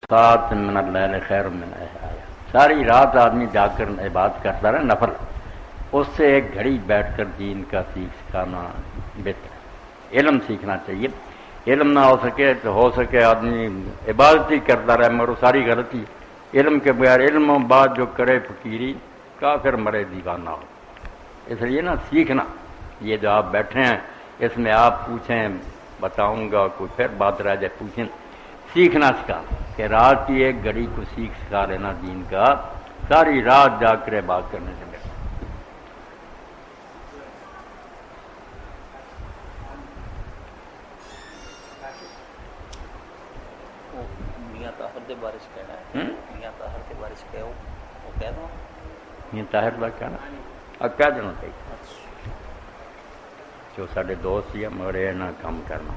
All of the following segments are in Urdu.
سات من اللیل خیر من الحیاۃ، ساری رات آدمی جاگ کر عبادت کرتا رہے نفل، اس سے ایک گھڑی بیٹھ کر دین کا سکھانا بہتر ہے۔ علم سیکھنا چاہیے، علم نہ ہو سکے تو ہو سکے آدمی عبادت ہی کرتا رہے، مگر ساری غلطی علم کے بغیر، علم و بعد جو کرے فقیری کافر مرے دیوانہ ہو۔ اس لیے نا سیکھنا، یہ جو آپ بیٹھے ہیں اس میں آپ پوچھیں بتاؤں گا، کوئی پھر بات رہ جائے پوچھیں، سیکھنا سکھا کہ رات کی ایک گھڑی کو سکھا لینا دین کا، ساری رات جا کر بات کرنے سے بہتر۔ میاں طاہر دے بارش کہنا ہے، میاں طاہر دے بارش کہو وہ کہہ دو، میاں طاہر کا کہنا اب کہہ دینا چاہیے جو سارے دوست ہی مگر یہ نہ کام کرنا،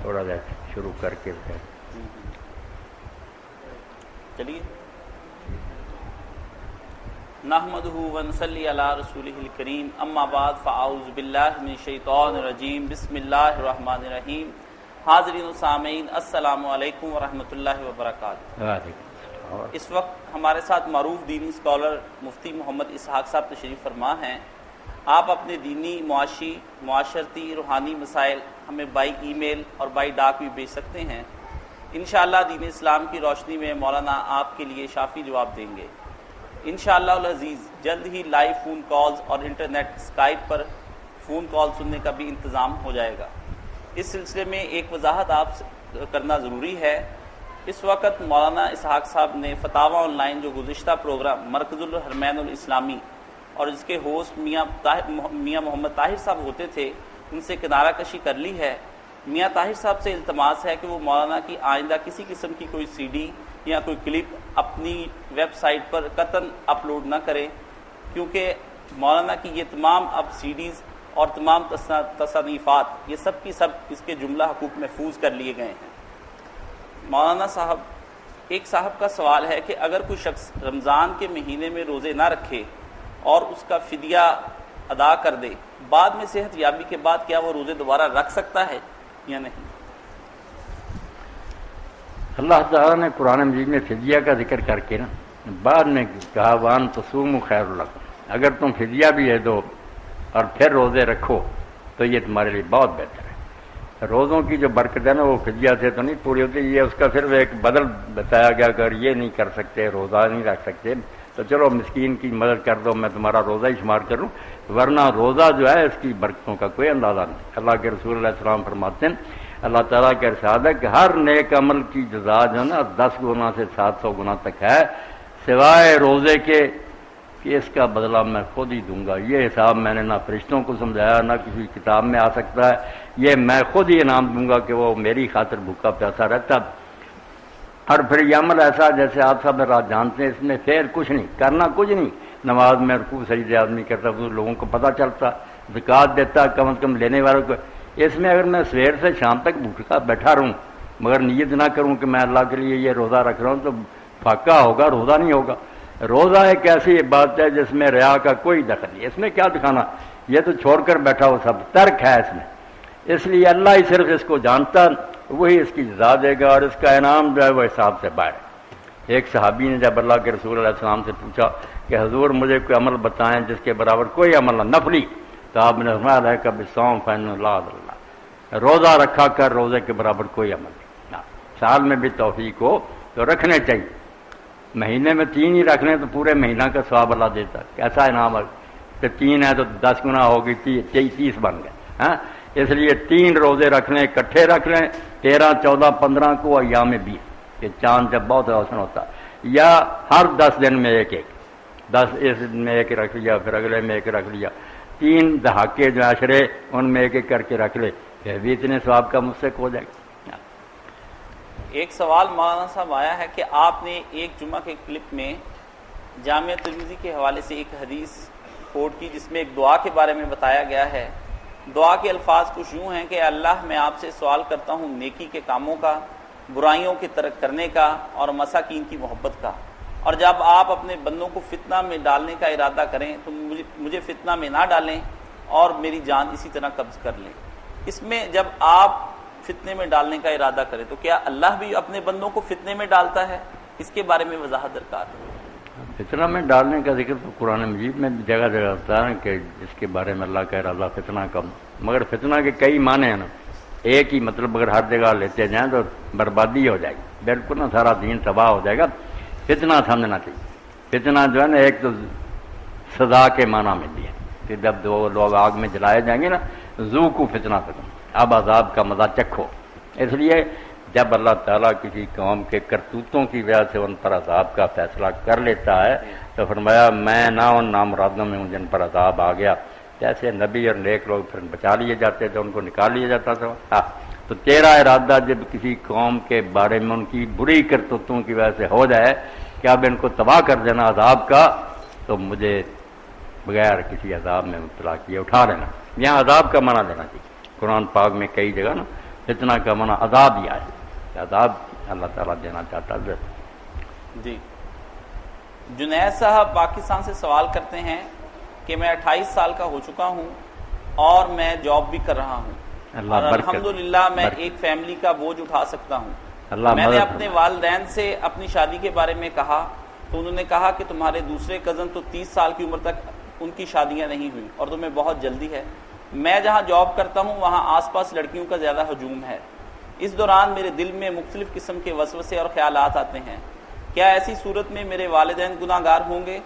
تھوڑا سا شروع کر کے پھر چلیے۔ نحمدہ ونصلی علی رسولہ الکریم، اما بعد فاعوذ باللہ من الشیطان الرجیم، بسم اللہ الرحمن الرحیم۔ حاضرین و سامعین، السلام علیکم ورحمۃ اللہ وبرکاتہ۔ اس وقت ہمارے ساتھ معروف دینی اسکالر مفتی محمد اسحاق صاحب تشریف فرما ہیں۔ آپ اپنے دینی، معاشی، معاشرتی، روحانی مسائل ہمیں بائی ای میل اور بائی ڈاک بھی بھیج سکتے ہیں۔ انشاءاللہ دین اسلام کی روشنی میں مولانا آپ کے لیے شافی جواب دیں گے انشاءاللہ العزیز۔ جلد ہی لائیو فون کالز اور انٹرنیٹ اسکائپ پر فون کال سننے کا بھی انتظام ہو جائے گا۔ اس سلسلے میں ایک وضاحت آپ کرنا ضروری ہے۔ اس وقت مولانا اسحاق صاحب نے فتاوی آن لائن جو گزشتہ پروگرام مرکز الحرمین الاسلامی اور اس کے ہوسٹ میاں محمد طاہر صاحب ہوتے تھے، ان سے کنارہ کشی کر لی ہے۔ میاں طاہر صاحب سے التماس ہے کہ وہ مولانا کی آئندہ کسی قسم کی کوئی سی ڈی یا کوئی کلپ اپنی ویب سائٹ پر قطعاً اپلوڈ نہ کرے، کیونکہ مولانا کی یہ تمام اب سی ڈیز اور تمام تصنیفات یہ سب کی سب اس کے جملہ حقوق محفوظ کر لیے گئے ہیں۔ مولانا صاحب، ایک صاحب کا سوال ہے کہ اگر کوئی شخص رمضان کے مہینے میں روزے نہ رکھے اور اس کا فدیہ ادا کر دے، بعد میں صحت یابی کے بعد کیا وہ روزے دوبارہ رکھ سکتا ہے یا نہیں؟ اللہ تعالیٰ نے قرآن مجید میں فدیہ کا ذکر کر کے نا بعد میں کہا وان تصوموا خیر لکم، اگر تم فدیہ بھی ہے دو اور پھر روزے رکھو تو یہ تمہارے لیے بہت بہتر ہے۔ روزوں کی جو برکت ہے نا وہ فدیہ سے تو نہیں پوری ہوتی، یہ اس کا صرف ایک بدل بتایا گیا، اگر یہ نہیں کر سکتے، روزہ نہیں رکھ سکتے تو چلو مسکین کی مدد کر دو، میں تمہارا روزہ ہی شمار کروں، ورنہ روزہ جو ہے اس کی برکتوں کا کوئی اندازہ نہیں۔ اللہ کے رسول علیہ السلام فرماتے ہیں، اللہ تعالیٰ کا ارشاد ہے کہ ہر نیک عمل کی جزا جو ہے نا 10 گنا سے 700 گنا تک ہے، سوائے روزے کے کہ اس کا بدلہ میں خود ہی دوں گا۔ یہ حساب میں نے نہ فرشتوں کو سمجھایا نہ کسی کتاب میں آ سکتا ہے، یہ میں خود ہی انعام دوں گا کہ وہ میری خاطر بھوکا پیاسا رہتا۔ اور پھر یہ عمل ایسا جیسے آپ سب رات جانتے ہیں، اس میں خیر کچھ نہیں، کرنا کچھ نہیں، نماز میں رکوع سجدے آدمی کرتا تو لوگوں کو پتہ چلتا، زکوٰۃ دیتا کم از کم لینے والوں کو۔ اس میں اگر میں سویر سے شام تک بھوکا بیٹھا رہوں مگر نیت نہ کروں کہ میں اللہ کے لیے یہ روزہ رکھ رہا ہوں تو فاقہ ہوگا، روزہ نہیں ہوگا۔ روزہ ایک ایسی عبادت ہے جس میں ریا کا کوئی دخل نہیں، اس میں کیا دکھانا، یہ تو چھوڑ کر بیٹھا ہو، سب ترک ہے اس میں، اس لیے اللہ ہی صرف اس کو جانتا، وہی اس کی جزا دے گا اور اس کا انعام جو ہے وہ حساب سے باہر۔ ایک صحابی نے جب اللہ کے رسول علیہ السلام سے پوچھا کہ حضور مجھے کوئی عمل بتائیں جس کے برابر کوئی عمل نہ، نفلی، تو آپ نے فرمایا علیک بالصوم فإنہ لا عدل لہ، روزہ رکھا کر، روزے کے برابر کوئی عمل نہیں۔ سال میں بھی توفیق ہو تو رکھنے چاہیے، مہینے میں 3 ہی رکھ لیں تو پورے مہینہ کا ثواب اللہ دیتا ہے، کیسا انعام ہے کہ 3 ہے تو 10 گنا ہوگی، 30 بن گئے ہاں۔ اس لیے 3 روزے رکھ لیں، اکٹھے رکھ لیں، 13، 14، 15 کو ایام 20 کہ چاند جب بہت روشن ہوتا، یا ہر 10 دن میں ایک 10 اس میں ایک رکھ لیا، پھر اگلے میں ایک رکھ لیا، 3 دہاکے جو عشرے ان میں ایک کر کے رکھ لے، پھر بھی اتنے ثواب کا مستحق ہو جائے گا۔ ایک سوال مولانا صاحب آیا ہے کہ آپ نے ایک جمعہ کے کلپ میں جامعہ ترمذی کے حوالے سے ایک حدیث کوٹ کی جس میں ایک دعا کے بارے میں بتایا گیا ہے۔ دعا کے الفاظ کچھ یوں ہیں کہ اللہ میں آپ سے سوال کرتا ہوں نیکی کے کاموں کا، برائیوں کے ترک کرنے کا اور مساکین کی محبت کا، اور جب آپ اپنے بندوں کو فتنہ میں ڈالنے کا ارادہ کریں تو مجھے فتنہ میں نہ ڈالیں اور میری جان اسی طرح قبض کر لیں۔ اس میں جب آپ فتنے میں ڈالنے کا ارادہ کرے تو کیا اللہ بھی اپنے بندوں کو فتنے میں ڈالتا ہے؟ اس کے بارے میں وضاحت درکار ہے۔ فتنہ میں ڈالنے کا ذکر تو قرآن مجید میں بھی جگہ جگہ ہوتا ہے کہ جس کے بارے میں اللہ کہہ رہا اللہ فتنہ کم، مگر فتنہ کے کئی معنی ہیں نا، ایک ہی مطلب اگر ہر جگہ لیتے جائیں تو بربادی ہو جائے گی، بالکل نا سارا دین تباہ ہو جائے گا۔ فتنہ سمجھنا چاہیے، فتنہ جو ہے نا ایک تو سزا کے معنی میں بھی ہے کہ جب دو لوگ آگ میں جلائے جائیں گے نا، ذوقوا فتنہ تکم، اب عذاب کا مزہ چکھو۔ اس لیے جب اللہ تعالیٰ کسی قوم کے کرتوتوں کی وجہ سے ان پر عذاب کا فیصلہ کر لیتا ہے تو فرمایا میں نہ ان نامرادوں میں ہوں جن پر عذاب آ گیا، جیسے نبی اور نیک لوگ پھر بچا لیے جاتے تھے، ان کو نکال لیا جاتا تھا۔ تو تیرا ارادہ جب کسی قوم کے بارے میں ان کی بری کرتوتوں کی وجہ سے ہو جائے کہ اب ان کو تباہ کر دینا عذاب کا، تو مجھے بغیر کسی عذاب میں مبتلا کیے اٹھا لینا۔ یہاں عذاب کا معنی لینا چاہیے، قرآن پاک میں کئی جگہ نا فتنہ کا معنی عذاب ہی آئے، عذاب اللہ تعالیٰ دینا چاہتا ہے۔ جی، جنید صاحب پاکستان سے سوال کرتے ہیں کہ میں 28 سال کا ہو چکا ہوں اور میں جاب بھی کر رہا ہوں اور الحمدللہ میں ایک فیملی کا بوجھ اٹھا سکتا ہوں۔ میں نے اپنے والدین سے اپنی شادی کے بارے میں کہا تو انہوں نے کہا کہ تمہارے دوسرے کزن تو 30 سال کی عمر تک ان کی شادیاں نہیں ہوئی اور تمہیں بہت جلدی ہے۔ میں جہاں جاب کرتا ہوں وہاں آس پاس لڑکیوں کا زیادہ ہجوم ہے۔ اس دوران میرے دل میں مختلف قسم کے وسوسے اور خیالات آتے ہیں۔ کیا ایسی صورت میں میرے والدین گناہ گار ہوں گے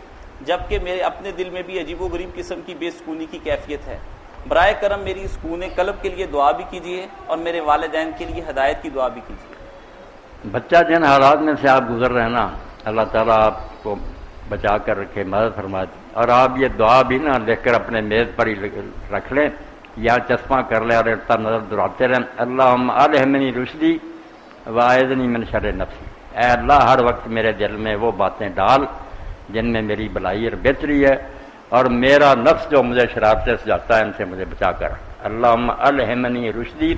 جبکہ میرے اپنے دل میں بھی عجیب و غریب قسم کی بے سکونی کی کیفیت ہے؟ برائے کرم میری سکون قلب کے لیے دعا بھی کیجیے اور میرے والدین کے لیے ہدایت کی دعا بھی کیجیے۔ بچہ جن حالات میں سے آپ گزر رہے ہیں نا، اللہ تعالیٰ آپ کو بچا کر رکھے، مدد فرمائے، اور آپ یہ دعا بھی نا لکھ کر اپنے میز پر ہی رکھ لیں یا چشمہ کر لیں اور نظر دہراتے رہیں، اللہم الہمنی رشدی واعذنی من شر نفسی، اے اللہ ہر وقت میرے دل میں وہ باتیں ڈال جن میں میری بھلائی اور بہتری ہے، اور میرا نفس جو مجھے شرارتیں سجاتا ہے ان سے مجھے بچا کر، اللہم الہمنی رشدی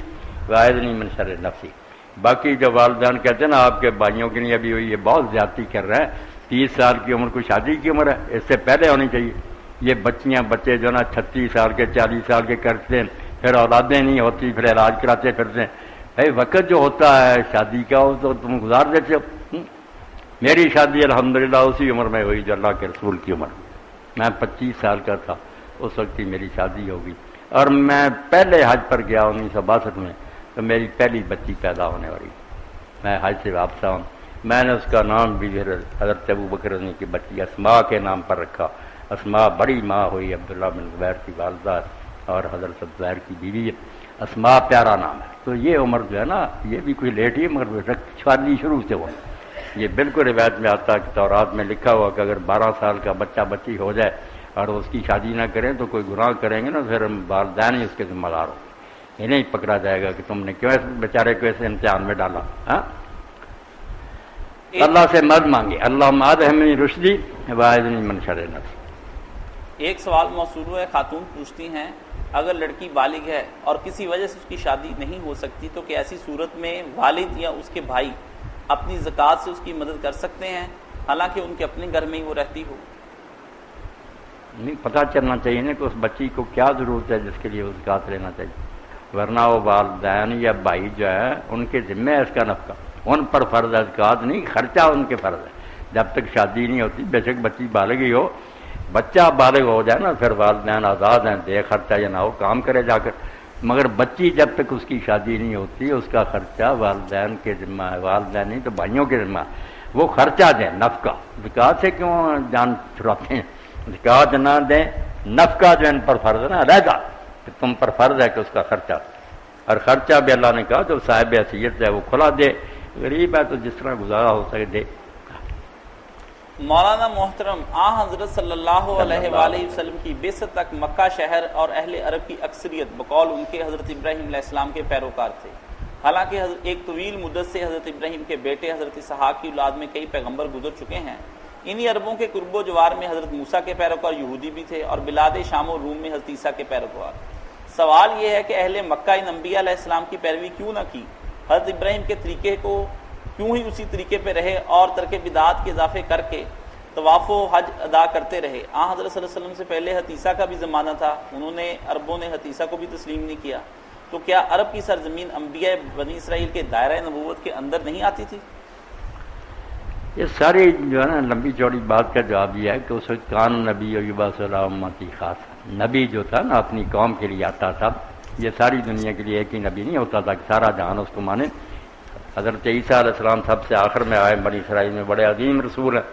واعذنی من شر نفسی۔ باقی جو والدین کہتے ہیں نا آپ کے بھائیوں کے لیے ابھی یہ بہت زیادتی کر رہے ہیں، 30 سال کی عمر کو شادی کی عمر ہے، اس سے پہلے ہونی چاہیے۔ یہ بچیاں بچے جو نا 36 سال کے 40 سال کے کرتے ہیں، پھر اولادیں نہیں ہوتی، پھر علاج کراتے پھرتے ہیں۔ بھائی وقت جو ہوتا ہے شادی کا وہ تو تم گزار دیتے ہو۔ میری شادی الحمدللہ اسی عمر میں ہوئی جو اللہ کے رسول کی عمر، میں 25 سال کا تھا اس وقت ہی میری شادی ہوگی، اور میں پہلے حج پر گیا 1962 میں، تو میری پہلی بچی پیدا ہونے والی، میں حج سے واپس آؤں، میں نے اس کا نام بھی حضرت ابوبکر کی بچی اسماء کے نام پر رکھا۔ اسماء بڑی ماں ہوئی، عبداللہ بن زبیر کی والدہ اور حضرت زبیر کی بیوی ہے، اسماء پیارا نام ہے۔ تو یہ عمر جو ہے نا یہ بھی کوئی لیٹ ہی مگر شادی شروع سے ہو، یہ بالکل روایت میں آتا ہے کہ تورات میں لکھا ہوا کہ اگر 12 سال کا بچہ بچی ہو جائے اور اس کی شادی نہ کریں تو کوئی گناہ کریں گے نا، پھر والدین ہی اس کے ذمہ دار ہو، یہ نہیں پکڑا جائے گا کہ تم نے کیوں اس بیچارے کو اس امتحان میں ڈالا۔ ہاں، اللہ سے مدد مانگے، اللہم الہمنی رشدی واعذنی من شر نفسی۔ ایک سوال موصول ہے، خاتون پوچھتی ہیں اگر لڑکی بالغ ہے اور کسی وجہ سے اس کی شادی نہیں ہو سکتی تو کہ ایسی صورت میں والد یا اس کے بھائی اپنی زکوٰۃ سے اس کی مدد کر سکتے ہیں حالانکہ ان کے اپنے گھر میں ہی وہ رہتی ہو؟ نہیں، پتہ چلنا چاہیے نا کہ اس بچی کو کیا ضرورت ہے جس کے لیے وہ زکوٰۃ لینا چاہیے، ورنہ وہ والدین یا بھائی جو ہے ان کے ذمہ ہے اس کا نفقہ، ان پر فرض ہے، زکوٰۃ نہیں، خرچہ ان کے فرض ہے۔ جب تک شادی نہیں ہوتی، بے شک بچی بالغ ہی ہو، بچہ بالغ ہو جائے نا پھر والدین آزاد ہیں، دے خرچہ یا نہ ہو کام کرے جا کر، مگر بچی جب تک اس کی شادی نہیں ہوتی اس کا خرچہ والدین کے ذمہ ہے، والدین نہیں تو بھائیوں کے ذمہ ہے، وہ خرچہ دیں نفقہ۔ زکوٰۃ سے کیوں جان چھڑاتے ہیں؟ زکوٰۃ نہ دیں، نفقہ جو ان پر فرض ہے نا علیحدہ، کہ تم پر فرض ہے کہ اس کا خرچہ، اور خرچہ بھی اللہ نے کہا جو صاحب حیثیت ہے وہ کھلا دے، غریب ہے تو جس طرح گزارا ہو سکے دے۔ مولانا محترم، حضرت صلی اللہ علیہ وآلہ وسلم کی بعثت تک مکہ شہر اور اہل عرب کی اکثریت بقول ان کے حضرت ابراہیم علیہ السلام کے پیروکار تھے، حالانکہ ایک طویل مدت سے حضرت ابراہیم کے بیٹے حضرت اسحاق کی اولاد میں کئی پیغمبر گزر چکے ہیں۔ انہی عربوں کے قرب و جوار میں حضرت موسیٰ کے پیروکار یہودی بھی تھے اور بلاد شام و روم میں حضرت عیسیٰ کے پیروکار۔ سوال یہ ہے کہ اہل مکہ ان انبیاء علیہ السلام کی پیروی کیوں نہ کی، حضرت ابراہیم کے طریقے کو کیوں ہی اسی طریقے پہ رہے اور ترک بدعات کے اضافے کر کے طواف و حج ادا کرتے رہے۔ حضرت صلی اللہ علیہ وسلم سے پہلے حضرت عیسیٰ کا بھی زمانہ تھا، انہوں نے عربوں نے حضرت عیسیٰ کو بھی تسلیم نہیں کیا، تو کیا عرب کی سرزمین انبیاء بنی اسرائیل کے دائرہ نبوت کے اندر نہیں آتی تھی؟ یہ ساری جو ہے نا لمبی چوڑی بات کا جواب یہ ہے کہ اس وقت کان نبی و یبعث علی امتی خاص نبی جو تھا نا اپنی قوم کے لیے آتا تھا. یہ ساری دنیا کے لیے ایک ہی نبی نہیں ہوتا تھا کہ سارا جہان اس کو مانے. حضرت عیسیٰ علیہ السلام سب سے آخر میں آئے, بنی اسرائیل میں بڑے عظیم رسول ہیں.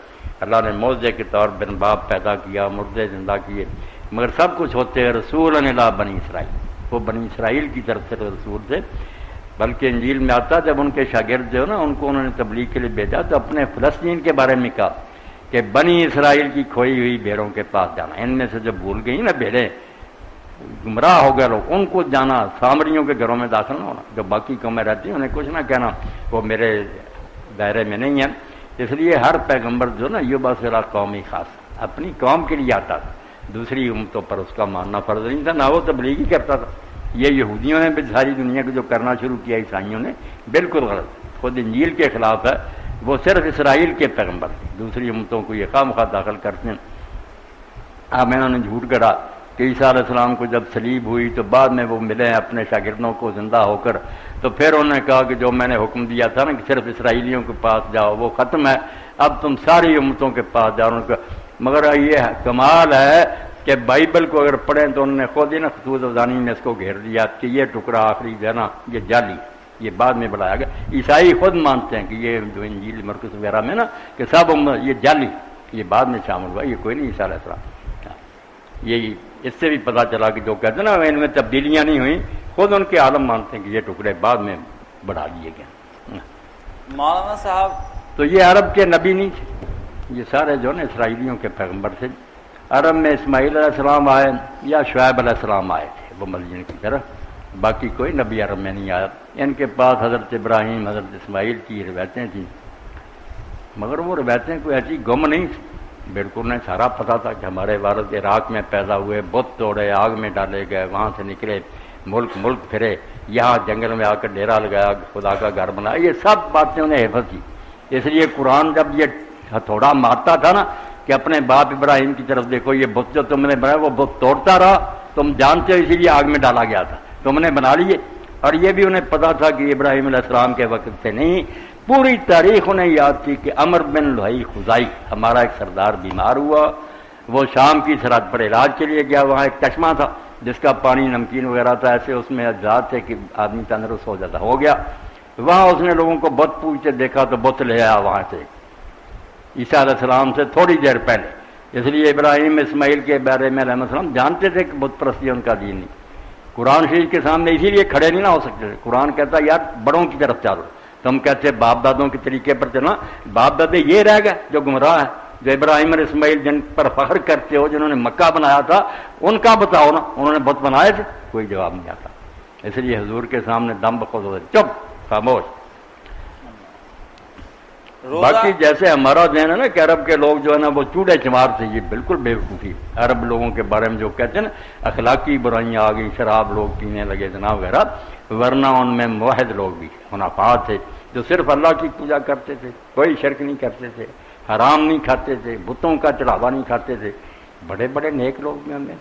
اللہ نے معجزے کے طور بن باپ پیدا کیا, مردے زندہ کیے, مگر سب کچھ ہوتے رسول الا بنی اسرائیل. وہ بنی اسرائیل کی طرف سے رسول تھے. بلکہ انجیل میں آتا جب ان کے شاگرد جو نا ان کو انہوں نے تبلیغ کے لیے بھیجا تو اپنے فلسطین کے بارے میں کہا کہ بنی اسرائیل کی کھوئی ہوئی بھیڑوں کے پاس جانا. ان میں سے جب بھول گئی نا بھیڑیں, گمراہ ہو گئے لوگ, ان کو جانا, سامریوں کے گھروں میں داخل نہ ہونا. جو باقی قومیں رہتی ہیں انہیں کچھ نہ کہنا وہ میرے دائرے میں نہیں ہیں. اس لیے ہر پیغمبر جو نا یبعث الی قومی خاص اپنی قوم کے لیے آتا تھا, دوسری امتوں پر اس کا ماننا فرض نہیں تھا, نہ وہ تبلیغ ہی کرتا تھا. یہ یہودیوں نے بھی ساری دنیا کو جو کرنا شروع کیا, عیسائیوں نے, بالکل غلط, خود انجیل کے خلاف ہے. وہ صرف اسرائیل کے پیغمبر تھے, دوسری امتوں کو یہ خواہ مخواہ داخل کرتے ہیں. اب انہوں نے جھوٹ گڑا کہ عیسیٰ علیہ السلام کو جب صلیب ہوئی تو بعد میں وہ ملے اپنے شاگردوں کو زندہ ہو کر, تو پھر انہوں نے کہا کہ جو میں نے حکم دیا تھا نا کہ صرف اسرائیلیوں کے پاس جاؤ وہ ختم ہے, اب تم ساری امتوں کے پاس جاؤ. مگر یہ کمال ہے کہ بائبل کو اگر پڑھیں تو انہوں نے خود ہی نا خطوط افزانی میں اس کو گھیر دیا کہ یہ ٹکڑا آخری جو ہے نا یہ جعلی, یہ بعد میں بڑھایا گیا. عیسائی خود مانتے ہیں کہ یہ جو انجیل مرکز وغیرہ میں نا کہ سب یہ جعلی, یہ بعد میں شامل ہوا, یہ کوئی نہیں عیسیٰ علیہ السلام. یہ اس سے بھی پتہ چلا کہ جو کہتے ہیں نا ان میں تبدیلیاں نہیں ہوئیں, خود ان کے عالم مانتے ہیں کہ یہ ٹکڑے بعد میں بڑھا دیے گئے. مولانا صاحب تو یہ عرب کے نبی نہیں تھے, یہ سارے جو نا اسرائیلیوں کے پیغمبر تھے. عرب میں اسماعیل علیہ السلام آئے یا شعیب علیہ السلام آئے تھے وہ مدین کی طرف, باقی کوئی نبی عرب میں نہیں آیا. ان کے پاس حضرت ابراہیم حضرت اسماعیل کی روایتیں تھیں, مگر وہ روایتیں کوئی ایسی گم نہیں تھیں. بالکل انہیں سارا پتہ تھا کہ ہمارے والد عراق میں پیدا ہوئے, بت توڑے, آگ میں ڈالے گئے, وہاں سے نکلے, ملک پھرے, یہاں جنگل میں آ کر ڈیرا لگایا, خدا کا گھر بنایا. یہ سب باتیں انہیں حفظ کی. اس لیے قرآن جب یہ ہتھوڑا مارتا تھا نا کہ اپنے باپ ابراہیم کی طرف دیکھو, یہ بت جو تم نے بنایا وہ بت توڑتا رہا, تم جانتے ہو, اسی لیے آگ میں ڈالا گیا تھا, تم نے بنا لیے. اور یہ بھی انہیں پتا تھا کہ ابراہیم علیہ السلام کے وقت سے نہیں, پوری تاریخ انہیں یاد تھی کہ عمر بن لہی خزائی ہمارا ایک سردار بیمار ہوا, وہ شام کی سرحد پر علاج کے لیے گیا. وہاں ایک چشمہ تھا جس کا پانی نمکین وغیرہ تھا, ایسے اس میں اجزاء تھے کہ آدمی تندرست ہو جاتا, ہو گیا. وہاں اس نے لوگوں کو بت پوچھتے دیکھا تو بت لے آیا وہاں سے عیسیٰ علیہ السلام سے تھوڑی دیر پہلے. اس لیے ابراہیم اسماعیل کے بارے میں علیہ السلام جانتے تھے کہ بت پرستی ان کا دین نہیں. قرآن شریف کے سامنے اسی لیے کھڑے نہیں نہ ہو سکتے تھے. قرآن کہتا یار بڑوں کی طرف چلو, تم کہتے باپ دادوں کے طریقے پر چلنا, باپ دادے یہ رہ گئے جو گمراہ ہیں. جو ابراہیم اور اسماعیل جن پر فخر کرتے ہو, جنہوں نے مکہ بنایا تھا, ان کا بتاؤ نا, انہوں نے بت بنائے تھے؟ کوئی جواب نہیں آتا. اس لیے حضور کے سامنے دم بخود ہوتے, چپ خاموش. باقی جیسے ہمارا ذہن ہے نا کہ عرب کے لوگ جو ہے نا وہ چوڑے چمار تھے, یہ بالکل بے وقوفی. عرب لوگوں کے بارے میں جو کہتے ہیں نا اخلاقی برائیاں آ گئی, شراب لوگ پینے لگے جناب وغیرہ, ورنہ ان میں موحد لوگ بھی حنفاء تھے جو صرف اللہ کی پوجا کرتے تھے, کوئی شرک نہیں کرتے تھے, حرام نہیں کھاتے تھے, بتوں کا چڑھاوا نہیں کھاتے تھے. بڑے بڑے نیک لوگ بھی ہمیں.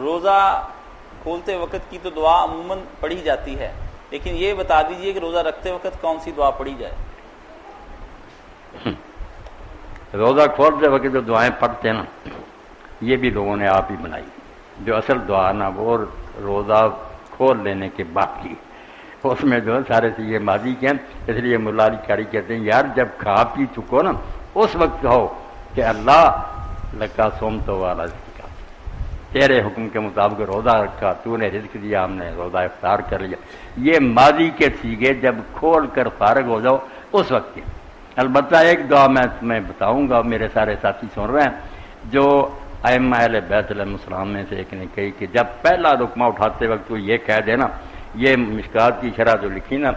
روزہ کھولتے وقت کی تو دعا عموماً پڑھی جاتی ہے, لیکن یہ بتا دیجئے کہ روزہ رکھتے وقت کون سی دعا پڑھی جائے؟ روزہ کھولتے وقت جو دعائیں پڑھتے ہیں نا یہ بھی لوگوں نے آپ ہی بنائی. جو اصل دعا نا وہ روزہ کھول لینے کے بعد کی, اس میں جو ہے سارے سے یہ ماضی کے ہیں. اس لیے مولا علی قاری کہتے ہیں یار جب کھا پی چکو نا اس وقت کہو کہ اللہ لکا سوم تو والا کا, تیرے حکم کے مطابق روزہ رکھا, تو نے رزق دیا, ہم نے روزہ افطار کر لیا. یہ ماضی کے سیگے جب کھول کر فارغ ہو جاؤ اس وقت کے. البتہ ایک دعا میں تمہیں بتاؤں گا, میرے سارے ساتھی سن رہے ہیں, جو ائمہ اہل بیت علیہ السلام میں سے ایک نے کہی کہ جب پہلا لقمہ اٹھاتے وقت وہ یہ کہہ دے نا, یہ مشکات کی شرح جو لکھی نا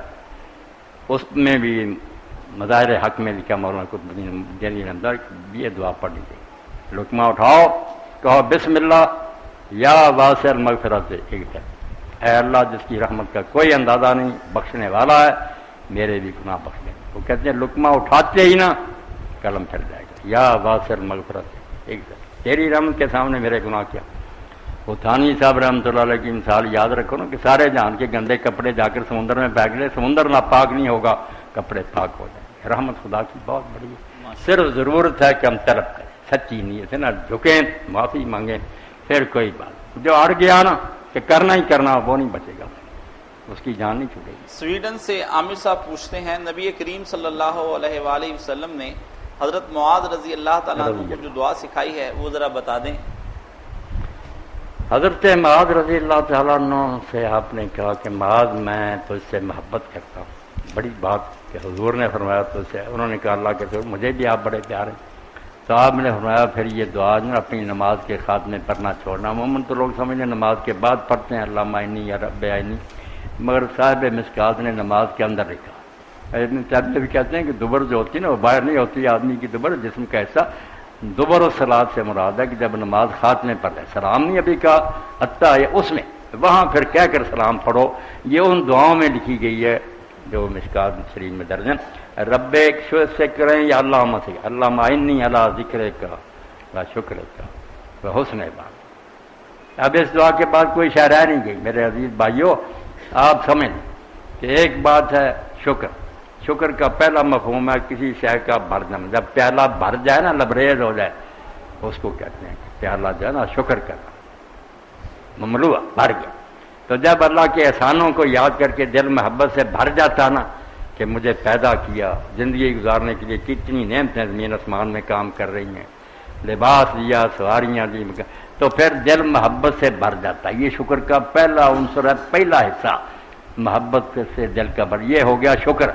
اس میں بھی مظاہر حق میں لکھا مولانا قطب الدین جیلانی اندر, یہ دعا پڑھ لیجیے. لقمہ اٹھاؤ, کہو بسم اللہ یا واسع المغفرت, اے اللہ جس کی رحمت کا کوئی اندازہ نہیں, بخشنے والا ہے, میرے بھی گناہ بخش دے. وہ کہتے ہیں لقمہ اٹھاتے ہی نا قلم چڑھ جائے گا, یا واسع المغفرت, تیری رحمت کے سامنے میرے گناہ کیا. وہ تھانوی صاحب رحمۃ اللہ علیہ کی مثال یاد رکھو نا کہ سارے جہان کے گندے کپڑے جا کر سمندر میں پھینک لے، سمندر ناپاک نہیں ہوگا، کپڑے پاک ہو جائیں گے۔ رحمت خدا کی بہت بڑی ہے، صرف ضرورت ہے کہ ہم طلب کریں، سچی نیت سے نہ جھکیں، معافی مانگیں، پھر کوئی بات۔ جو اڑ گیا نا کہ کرنا ہی کرنا، وہ نہیں بچے گا، اس کی جان نہیں چھوٹے گی۔ سویڈن سے عامر صاحب پوچھتے ہیں، نبی کریم صلی اللہ علیہ وآلہ وسلم نے حضرت معاذ رضی اللہ تعالیٰ عنہ کو جو دعا سکھائی ہے وہ ذرا بتا دیں۔ حضرت معاذ رضی اللہ تعالیٰ عنہ سے آپ نے کہا کہ معاذ میں تو اس سے محبت کرتا ہوں، بڑی بات کہ حضور نے فرمایا تو اسے، انہوں نے کہا اللہ کے رسول مجھے بھی آپ بڑے پیار ہیں، تو آپ نے فرمایا پھر یہ دعا جو اپنی نماز کے خاتمے پڑھنا چھوڑنا۔ عموماً تو لوگ سمجھیں نماز کے بعد پڑھتے ہیں اللہم انی یا رب عنی، مگر صاحب مشکات نے نماز کے اندر لکھا۔ ابن تیمیہ بھی کہتے ہیں کہ دبر جو ہوتی ہے نا وہ باہر نہیں ہوتی، آدمی کی دبر جسم کا حصہ، دبر و صلات سے مراد ہے کہ جب نماز خاتمے پڑھ لے، سلام نہیں ابھی کہا حتیٰ ہے اس میں، وہاں پھر کہہ کر سلام پڑھو۔ یہ ان دعاؤں میں لکھی گئی ہے جو مشکات شریف میں درج ہیں۔ رب ایک شو سے کریں یا اللہ سے، اللہ انی اللہ ذکر کا لا شکر کا وہ حسن بات۔ اب اس دعا کے بعد کوئی شے رہ نہیں گئی۔ میرے عزیز بھائیوں، آپ سمجھ کہ ایک بات ہے شکر، شکر کا پہلا مفہوم ہے کسی شے کا بھر جانا، جب پیالہ بھر جائے نا، لبریز ہو جائے، اس کو کہتے ہیں کہ پیالہ جو ہے نا شکر کرنا، مملوء بھر گیا۔ تو جب اللہ کے احسانوں کو یاد کر کے دل محبت سے بھر جاتا نا کہ مجھے پیدا کیا، زندگی گزارنے کے لیے کتنی نعمتیں زمین آسمان میں کام کر رہی ہیں، لباس دیا، سواریاں دی، تو پھر دل محبت سے بھر جاتا ہے۔ یہ شکر کا پہلا عنصر ہے، پہلا حصہ محبت سے دل کا بھر، یہ ہو گیا شکر۔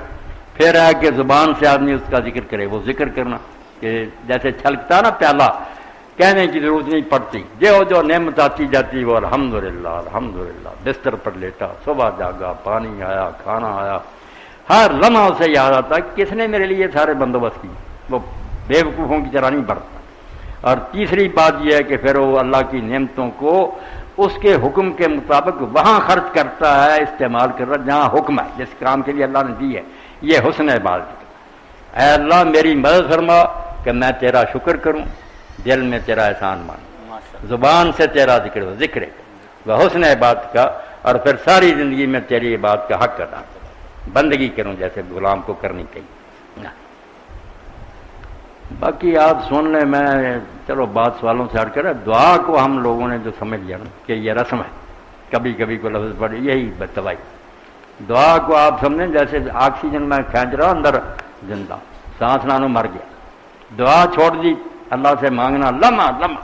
پھر ہے کہ زبان سے آدمی اس کا ذکر کرے، وہ ذکر کرنا کہ جیسے چھلکتا نا پیالہ، کہنے کی ضرورت نہیں پڑتی، جو نعمت آتی جاتی وہ الحمدللہ الحمدللہ، بستر پر لیٹا، صبح جاگا، پانی آیا، کھانا آیا، ہر لمحہ اسے یاد آتا کہ کس نے میرے لیے سارے بندوبست کی، وہ بے وقوفوں کی طرح نہیں بڑھتا۔ اور تیسری بات یہ ہے کہ پھر وہ اللہ کی نعمتوں کو اس کے حکم کے مطابق وہاں خرچ کرتا ہے، استعمال کر رہا جہاں حکم ہے، جس کام کے لیے اللہ نے دی ہے۔ یہ حسن عبادت۔ اے اللہ میری مدد فرما کہ میں تیرا شکر کروں، دل میں تیرا احسان مانوں، زبان سے تیرا ذکر ہو، ذکر وہ حسن عبادت کا، اور پھر ساری زندگی میں تیری عبادت کا حق ادا کروں، بندگی کروں جیسے غلام کو کرنی چاہیے۔ باقی آپ سن لیں، میں چلو بات سوالوں سے ہٹ کر دعا کو ہم لوگوں نے جو سمجھ لیا نا کہ یہ رسم ہے، کبھی کبھی کو لفظ پڑے، یہی بتوائی دعا کو آپ سمجھیں جیسے آکسیجن میں کھینچ رہا اندر زندہ، سانس نانو مر گیا، دعا چھوڑ دی، اللہ سے مانگنا لمحہ لمحہ،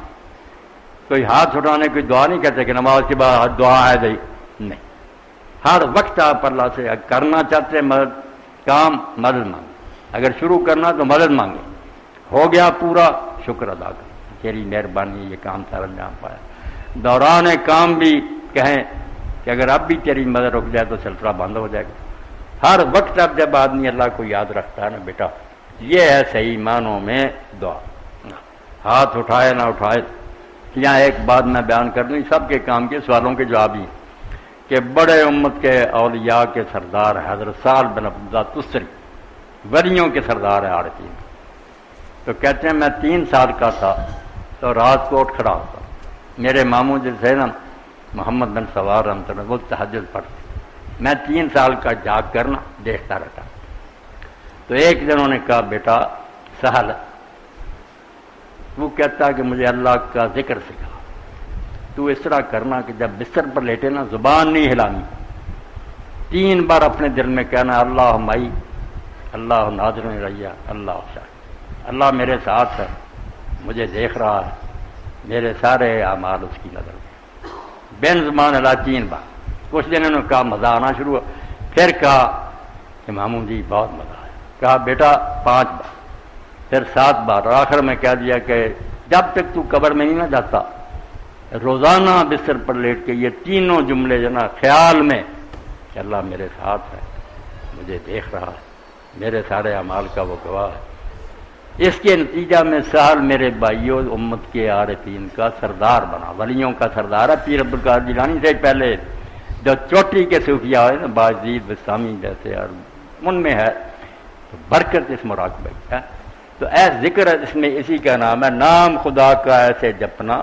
کوئی ہاتھ اٹھانے کوئی دعا نہیں کہتے کہ نماز کے بعد دعا ہے بھائی، نہیں، ہر وقت آپ اللہ سے کرنا چاہتے مدد کام مدد مانگیں، اگر شروع کرنا تو مدد مانگیں، ہو گیا پورا شکر ادا کریں، تیری مہربانی یہ کام سارا انجام پایا۔ دوران کام بھی کہیں کہ اگر اب بھی تیری مدد رک جائے تو سلسلہ بند ہو جائے گا۔ ہر وقت اب جب آدمی اللہ کو یاد رکھتا ہے نا بیٹا، یہ ہے صحیح معنوں میں دعا۔ ہاتھ اٹھائے نہ اٹھائے، یہاں ایک بات میں بیان کر دوں، سب کے کام کے سوالوں کے جواب ہی کہ بڑے امت کے اولیاء کے سردار حضرت سال بن عبداللہ تستری، ولیوں کے سردار ہیں عارفین، تو کہتے ہیں میں 3 سال کا تھا تو رات کو اٹھ کھڑا ہوتا، میرے ماموں جیسے نا محمد بن سوار رحمۃ اللہ وہ تہجد پڑھتے، میں 3 سال کا جاگ کرنا دیکھتا رہتا۔ تو ایک دن انہوں نے کہا بیٹا سہل، وہ کہتا کہ مجھے اللہ کا ذکر سکھا، تو اس طرح کرنا کہ جب بستر پر لیٹے نا زبان نہیں ہلانی، 3 بار اپنے دل میں کہنا اللہ مائی، اللہ ناظر ریا، اللہ شاہد، اللہ میرے ساتھ ہے، مجھے دیکھ رہا ہے، میرے سارے اعمال اس کی نظر میں، بین زبان ہلا 3 بار۔ کچھ دن انہوں نے کہا مزہ آنا شروع ہوا، پھر کہا کہ ماموں جی بہت مزہ آیا، کہا بیٹا 5 بار، پھر 7 بار، اور آخر میں کہہ دیا کہ جب تک تو قبر میں نہیں نہ جاتا روزانہ بستر پر لیٹ کے یہ 3 جملے جو نا خیال میں کہ اللہ میرے ساتھ ہے، مجھے دیکھ رہا ہے، میرے سارے اعمال کا وہ گواہ ہے۔ اس کے نتیجہ میں سہل میرے بھائیوں امت کے عارفین کا سردار بنا، ولیوں کا سردار ہے، پیر عبدالقادر جیلانی سے پہلے جو چوٹی کے صوفیاء ہیں نا باجید بستامی جیسے، اور ان میں ہے تو برکت اس مراقبہ ہے۔ تو اے ذکر اس میں اسی کا نام ہے، نام خدا کا ایسے جپنا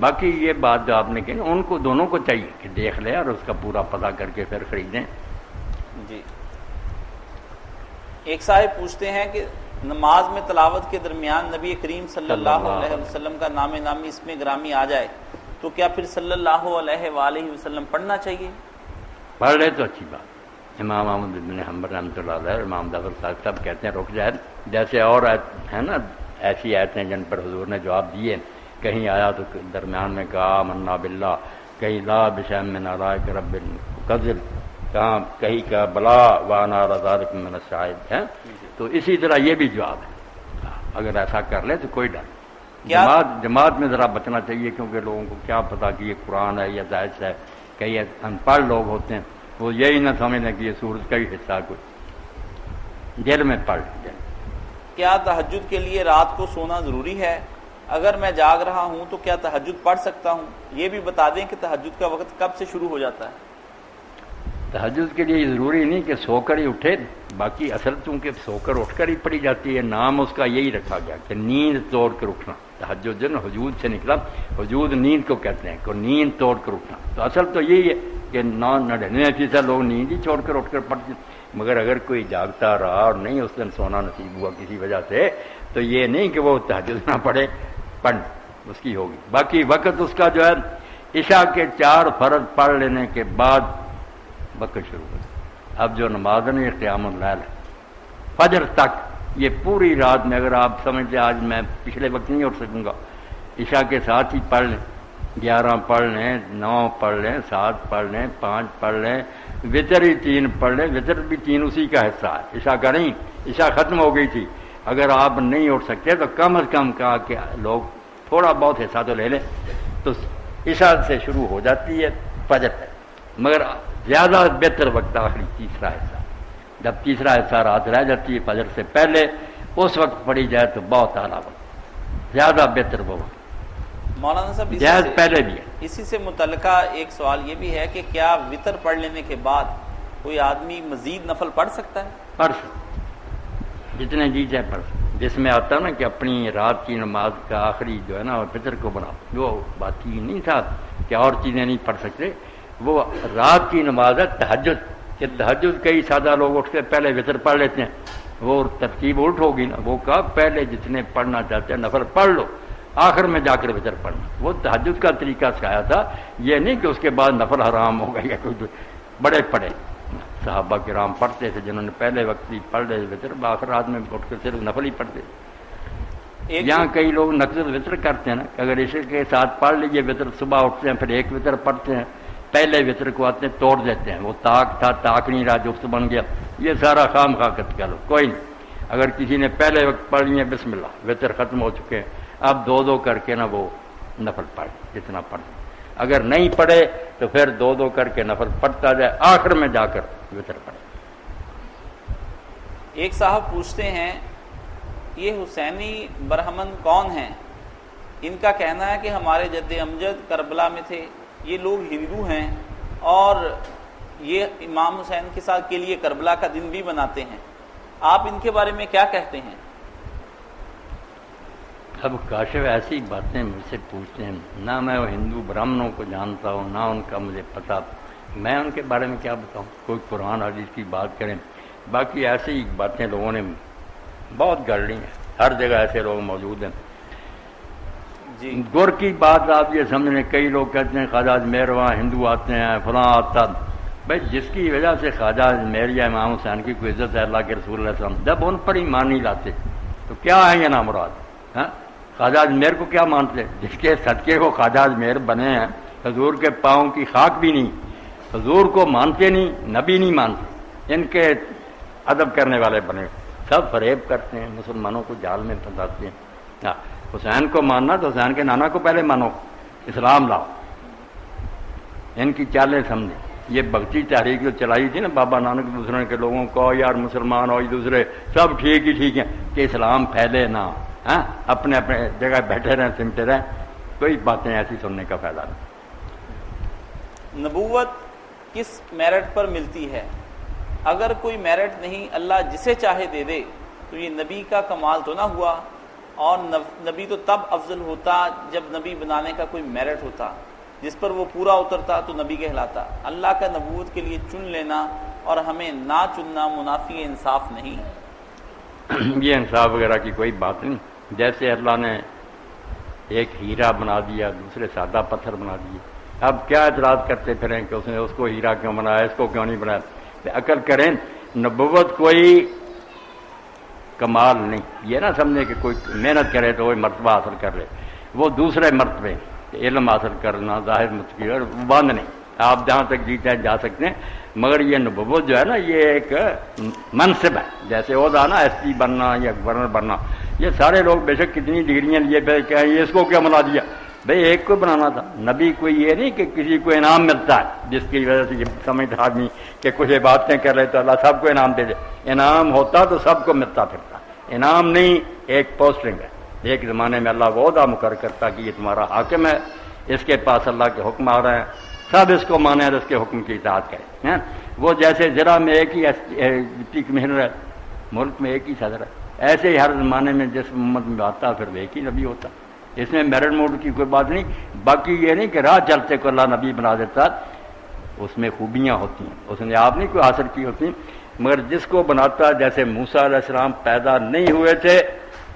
باقی یہ بات جو آپ نے کہی ان کو دونوں کو چاہیے کہ دیکھ لیں اور اس کا پورا پتہ کر کے پھر خریدیں. جی ایک صاحب پوچھتے ہیں کہ نماز میں تلاوت کے درمیان نبی کریم صلی اللہ علیہ وسلم کا نام نامی اس میں گرامی آ جائے تو کیا پھر صلی اللہ علیہ وآلہ وسلم پڑھنا چاہیے؟ پڑھ لے تو اچھی بات. امام احمد بن حنبل رحمۃ اللہ علیہ، امام جعفر صاحب سب کہتے ہیں رک جائے. جیسے اور ہے نا ایسی آیتیں جن پر حضور نے جواب دیے، کہیں آیا تو درمیان میں کہا منا باللہ، کہیں لا بشیء من علائک رب القذل، کہیں کا بلا وانا رضالک من الشاہد ہے. تو اسی طرح یہ بھی جواب ہے، اگر ایسا کر لے تو کوئی ڈر. جماعت میں ذرا بچنا چاہیے، کیونکہ لوگوں کو کیا پتا کہ یہ قرآن ہے یا داعش ہے. کئی ان پڑھ لوگ ہوتے ہیں وہ یہی نہ سمجھیں کہ یہ سورج کا ہی حصہ کوئی دل میں پڑھ جائے. کیا تہجد کے لیے رات کو سونا ضروری ہے؟ اگر میں جاگ رہا ہوں تو کیا تہجد پڑھ سکتا ہوں؟ یہ بھی بتا دیں کہ تہجد کا وقت کب سے شروع ہو جاتا ہے؟ تہجد کے لیے ضروری نہیں کہ سو کر ہی اٹھے، باقی اصل چونکہ سو کر اٹھ کر ہی پڑھی جاتی ہے. نام اس کا یہی رکھا گیا کہ نیند توڑ کر اٹھنا. تہجد جو نا حجود سے نکلا، حجود نیند کو کہتے ہیں، کہ نیند توڑ کر اٹھنا. تو اصل تو یہی ہے کہ نہ فیصد لوگ نیند ہی چھوڑ کر اٹھ کر پڑھتے. مگر اگر کوئی جاگتا رہا اور نہیں اس دن سونا نصیب ہوا کسی وجہ سے، تو یہ نہیں کہ وہ تہجد نہ پڑھے، پڑھ اس کی ہوگی. باقی وقت اس کا جو ہے عشاء کے 4 فرض پڑھ لینے کے بعد وقت شروع ہو. اب جو نماز نہیں قیام اللیل فجر تک، یہ پوری رات میں اگر آپ سمجھتے آج میں پچھلے وقت نہیں اٹھ سکوں گا، عشاء کے ساتھ ہی پڑھ لیں، 11 پڑھ لیں، 9 پڑھ لیں، 7 پڑھ لیں، 5 پڑھ لیں، وطر ہی 3 پڑھ لیں. وطر بھی 3 اسی کا حصہ ہے، عشاء کا نہیں. عشاء ختم ہو گئی تھی. اگر آپ نہیں اٹھ سکتے تو کم از کم کہا کہ لوگ تھوڑا بہت حصہ تو لے لیں. تو عشاء سے شروع ہو جاتی ہے فجر تک. مگر زیادہ بہتر وقت آخری تیسرا حصہ، جب تیسرا حصہ رات رہ جاتی ہے فجر سے پہلے، اس وقت پڑھی جائے تو بہت اعلیٰ وقت، زیادہ بہتر وہ وقت. مولانا صاحب جائز پہلے بھی ہے. اسی سے متعلقہ ایک سوال یہ بھی ہے کہ کیا وطر پڑھ لینے کے بعد کوئی آدمی مزید نفل پڑھ سکتا ہے؟ پڑھ سکتا، جتنے جی جائے پڑھ سکتا. جس میں آتا نا کہ اپنی رات کی نماز کا آخری جو ہے نا فطر کو بناؤ، وہ بات ہی نہیں تھا کہ اور چیزیں نہیں پڑھ سکتے. وہ رات کی نماز ہے تہجد، کہ تہجد کئی سادہ لوگ اٹھ کے پہلے وطر پڑھ لیتے ہیں، وہ ترتیب الٹ ہوگی نا. وہ کہا پہلے جتنے پڑھنا چاہتے ہیں نفل پڑھ لو، آخر میں جا کر وطر پڑھنا. وہ تہجد کا طریقہ سکھایا تھا، یہ نہیں کہ اس کے بعد نفل حرام ہوگا یا کوئی. بڑے پڑھے صحابہ کرام پڑھتے تھے، جنہوں نے پہلے وقت ہی پڑھ لے وطر، آخر رات میں اٹھ کر صرف نفل ہی پڑھتے. یہاں کئی لوگ نقل وطر کرتے ہیں نا، اگر عشاء کے ساتھ پڑھ لیجیے وطر، صبح اٹھتے ہیں پھر ایک وطر پڑھتے ہیں، پہلے وطر کو آتے ہیں توڑ دیتے ہیں. وہ طاق تھا، طاق نہیں رہا، جفت بن گیا. یہ سارا خام خاکت کر لو، کوئی نہیں. اگر کسی نے پہلے وقت پڑھ لیے بسم اللہ، وطر ختم ہو چکے ہیں، اب 2 کر کے نا وہ نفل پڑھ جتنا پڑھ. اگر نہیں پڑھے تو پھر 2 کر کے نفل پڑھتا جائے، آخر میں جا کر وطر پڑھے. ایک صاحب پوچھتے ہیں یہ حسینی برہمن کون ہیں؟ ان کا کہنا ہے کہ ہمارے جد امجد کربلا میں تھے، یہ لوگ ہندو ہیں اور یہ امام حسین کے ساتھ کے لیے کربلا کا دن بھی مناتے ہیں. آپ ان کے بارے میں کیا کہتے ہیں؟ اب کاشف ایسی باتیں مجھ سے پوچھتے ہیں، نہ میں وہ ہندو برہمنوں کو جانتا ہوں، نہ ان کا مجھے پتہ. میں ان کے بارے میں کیا بتاؤں؟ کوئی قرآن حدیث کی بات کریں. باقی ایسی باتیں لوگوں نے بہت گڑ لی ہیں، ہر جگہ ایسے لوگ موجود ہیں. جی گر کی بات آپ یہ سمجھیں، کئی لوگ کہتے ہیں خواجہ مہرواں ہندو آتے ہیں فلاں آتا. بھائی جس کی وجہ سے خواجہ میریا امام حسین کی کوئی عزت ہے اللہ کے رسول علیہ السلام، جب ان پر ایمان نہیں لاتے تو کیا ہے یہ نامراد؟ ہاں خواجہ اجمیر کو کیا مانتے؟ جس کے صدقے کو خواجہ اجمیر بنے ہیں، حضور کے پاؤں کی خاک بھی نہیں، حضور کو مانتے نہیں، نبی نہیں مانتے، ان کے ادب کرنے والے بنے، سب فریب کرتے ہیں، مسلمانوں کو جال میں پھنساتے ہیں. حسین کو ماننا تو حسین کے نانا کو پہلے مانو، اسلام لاؤ. ان کی چالیں سمجھیں. یہ بھکتی تحریک جو چلائی تھی نا بابا نانک، دوسرے کے لوگوں کو یار مسلمان ہو دوسرے سب ٹھیک ہی ٹھیک ہیں، کہ اسلام پھیلے نہ، ہاں اپنے اپنے جگہ بیٹھے رہیں سمٹے رہیں. کوئی باتیں ایسی سننے کا فائدہ نہیں. نبوت کس میرٹ پر ملتی ہے؟ اگر کوئی میرٹ نہیں، اللہ جسے چاہے دے دے، تو یہ نبی کا کمال تو نہ ہوا؟ اور نبی تو تب افضل ہوتا جب نبی بنانے کا کوئی میرٹ ہوتا، جس پر وہ پورا اترتا تو نبی کہلاتا۔ اللہ کا نبوت کے لیے چن لینا اور ہمیں نہ چننا منافی انصاف نہیں۔ یہ انصاف وغیرہ کی کوئی بات نہیں۔ جیسے اللہ نے ایک ہیرا بنا دیا، دوسرے سادہ پتھر بنا دیے، اب کیا اعتراض کرتے پھریں کہ اس نے اس کو ہیرا کیوں بنایا، اس کو کیوں نہیں بنایا؟ عقل کریں، نبوت کوئی کمال نہیں، یہ نہ سمجھے کہ کوئی محنت کرے تو وہ مرتبہ حاصل کر لے، وہ دوسرے مرتبے علم حاصل کرنا ظاہر متقی اور بند نہیں، آپ جہاں تک جیتے ہیں جا سکتے ہیں، مگر یہ نبوت جو ہے نا یہ ایک منصب ہے، جیسے عہدہ نا ایس پی بننا یا گورنر بننا، یہ سارے لوگ بے شک کتنی ڈگریاں لیے پہ کہیں یہ اس کو کیا بنا دیا، بھئی ایک کو بنانا تھا۔ نبی کوئی یہ نہیں کہ کسی کو انعام ملتا ہے جس کی وجہ سے یہ سمجھتا آدمی کہ کچھ عبادتیں کر رہے تو اللہ سب کو انعام دے دے، انعام ہوتا تو سب کو ملتا پھرتا، انعام نہیں ایک پوسٹنگ ہے۔ ایک زمانے میں اللہ وہ عہدہ مقرر کرتا کہ یہ تمہارا حاکم ہے، اس کے پاس اللہ کے حکم آ رہے ہیں، سب اس کو مانیں اور اس کے حکم کی اطاعت کریں۔ وہ جیسے ذرا میں ایک ہی ڈپٹی کمشنر ہے، ملک میں ایک ہی صدر ہے، ایسے ہی ہر زمانے میں جس امت میں آتا پھر وہ ایک ہی نبی ہوتا، اس میں میرٹ موڈ کی کوئی بات نہیں۔ باقی یہ نہیں کہ راہ چلتے کو اللہ نبی بنا دیتا، اس میں خوبیاں ہوتی ہیں، اس نے آپ نہیں کوئی حاصل کی ہوتی، مگر جس کو بناتا، جیسے موسیٰ علیہ السلام پیدا نہیں ہوئے تھے،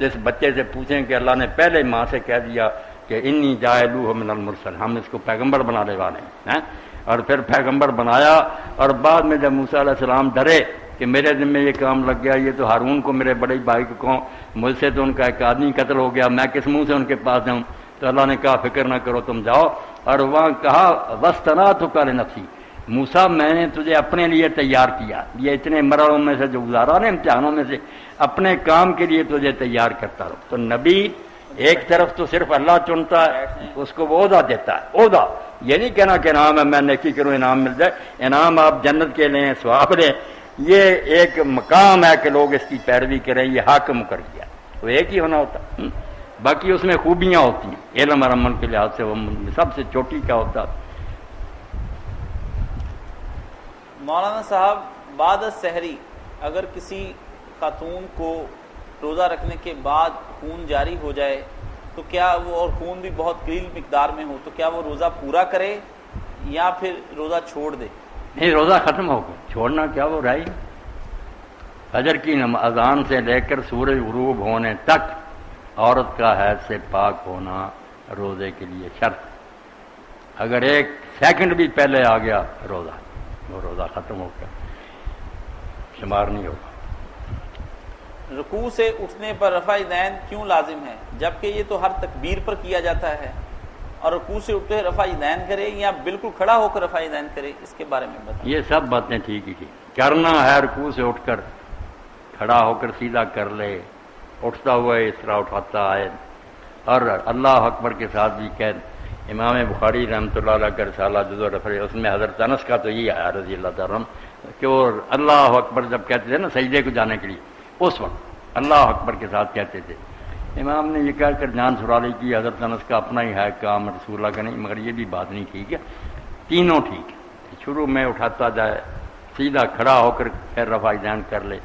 جس بچے سے پوچھیں کہ اللہ نے پہلے ماں سے کہہ دیا کہ انی جاعلوہ من المرسل، ہم اس کو پیغمبر بنانے والے ہیں، اور پھر پیغمبر بنایا، اور بعد میں جب موسیٰ علیہ السلام ڈرے کہ میرے ذمہ یہ کام لگ گیا، یہ تو ہارون کو میرے بڑے بھائی کو کہوں، مجھ سے تو ان کا ایک آدمی قتل ہو گیا، میں کس منہ سے ان کے پاس جاؤں؟ تو اللہ نے کہا فکر نہ کرو تم جاؤ، اور وہاں کہا وَاسْتَنَعْتُكَ لِنَفْسِي، موسیٰ میں نے تجھے اپنے لیے تیار کیا، یہ اتنے مرحلوں میں سے جو گزارا نا امتحانوں میں سے، اپنے کام کے لیے تجھے تیار کرتا رہو۔ تو نبی ایک طرف تو صرف اللہ چنتا ہے، اس کو وہ عہدہ دیتا ہے، عہدہ یہ نہیں کہنا کہ انعام ہے میں نیکی کروں انعام مل جائے، انعام آپ جنت کے لیں ثواب لیں، یہ ایک مقام ہے کہ لوگ اس کی پیروی کریں، یہ حاکم کر دیا، تو ایک ہی ہونا ہوتا، باقی اس میں خوبیاں ہوتی ہیں، علم اور عمل کے لحاظ سے وہ سب سے چوٹی کا ہوتا۔ مولانا صاحب، بعد السحری اگر کسی خاتون کو روزہ رکھنے کے بعد خون جاری ہو جائے تو کیا وہ، اور خون بھی بہت قلیل مقدار میں ہو، تو کیا وہ روزہ پورا کرے یا پھر روزہ چھوڑ دے؟ نہیں، روزہ ختم ہو گیا، چھوڑنا کیا وہ رہی۔ فجر کی اذان سے لے کر سورج غروب ہونے تک عورت کا حیض سے پاک ہونا روزے کے لیے شرط، اگر ایک سیکنڈ بھی پہلے آ گیا روزہ، وہ روزہ ختم ہو گیا، شمار نہیں ہوگا۔ رکوع سے اٹھنے پر رفع یدین کیوں لازم ہے، جبکہ یہ تو ہر تکبیر پر کیا جاتا ہے، اور رکوع سے اٹھتے رفع یدین کرے یا بالکل کھڑا ہو کر رفع یدین کرے، اس کے بارے میں بتائیں۔ یہ سب باتیں ٹھیک ہی تھی، کرنا ہے رکوع سے اٹھ کر کھڑا ہو کر سیدھا کر لے، اٹھتا ہوا اس طرح اٹھاتا ہے، اور اللہ اکبر کے ساتھ بھی کہہ، امام بخاری رحمۃ اللہ علیہ کا رسالہ جزء الرفع، اس میں حضرت انس کا تو یہ ہے رضی اللہ تعالیٰ عنہ کہ وہ اللہ اکبر جب کہتے تھے نا سجدے کو جانے کے لیے، اس وقت اللہ اکبر کے ساتھ کہتے تھے۔ امام نے یہ کہہ کر جان چھڑا لی کہ حضرت انس کا اپنا ہی ہے کام، رسول اللہ کا نہیں، مگر یہ بھی بات نہیں ٹھیک ہے، تینوں ٹھیک ہے، شروع میں اٹھاتا جائے، سیدھا کھڑا ہو کر پھر رفع یدین کر لے،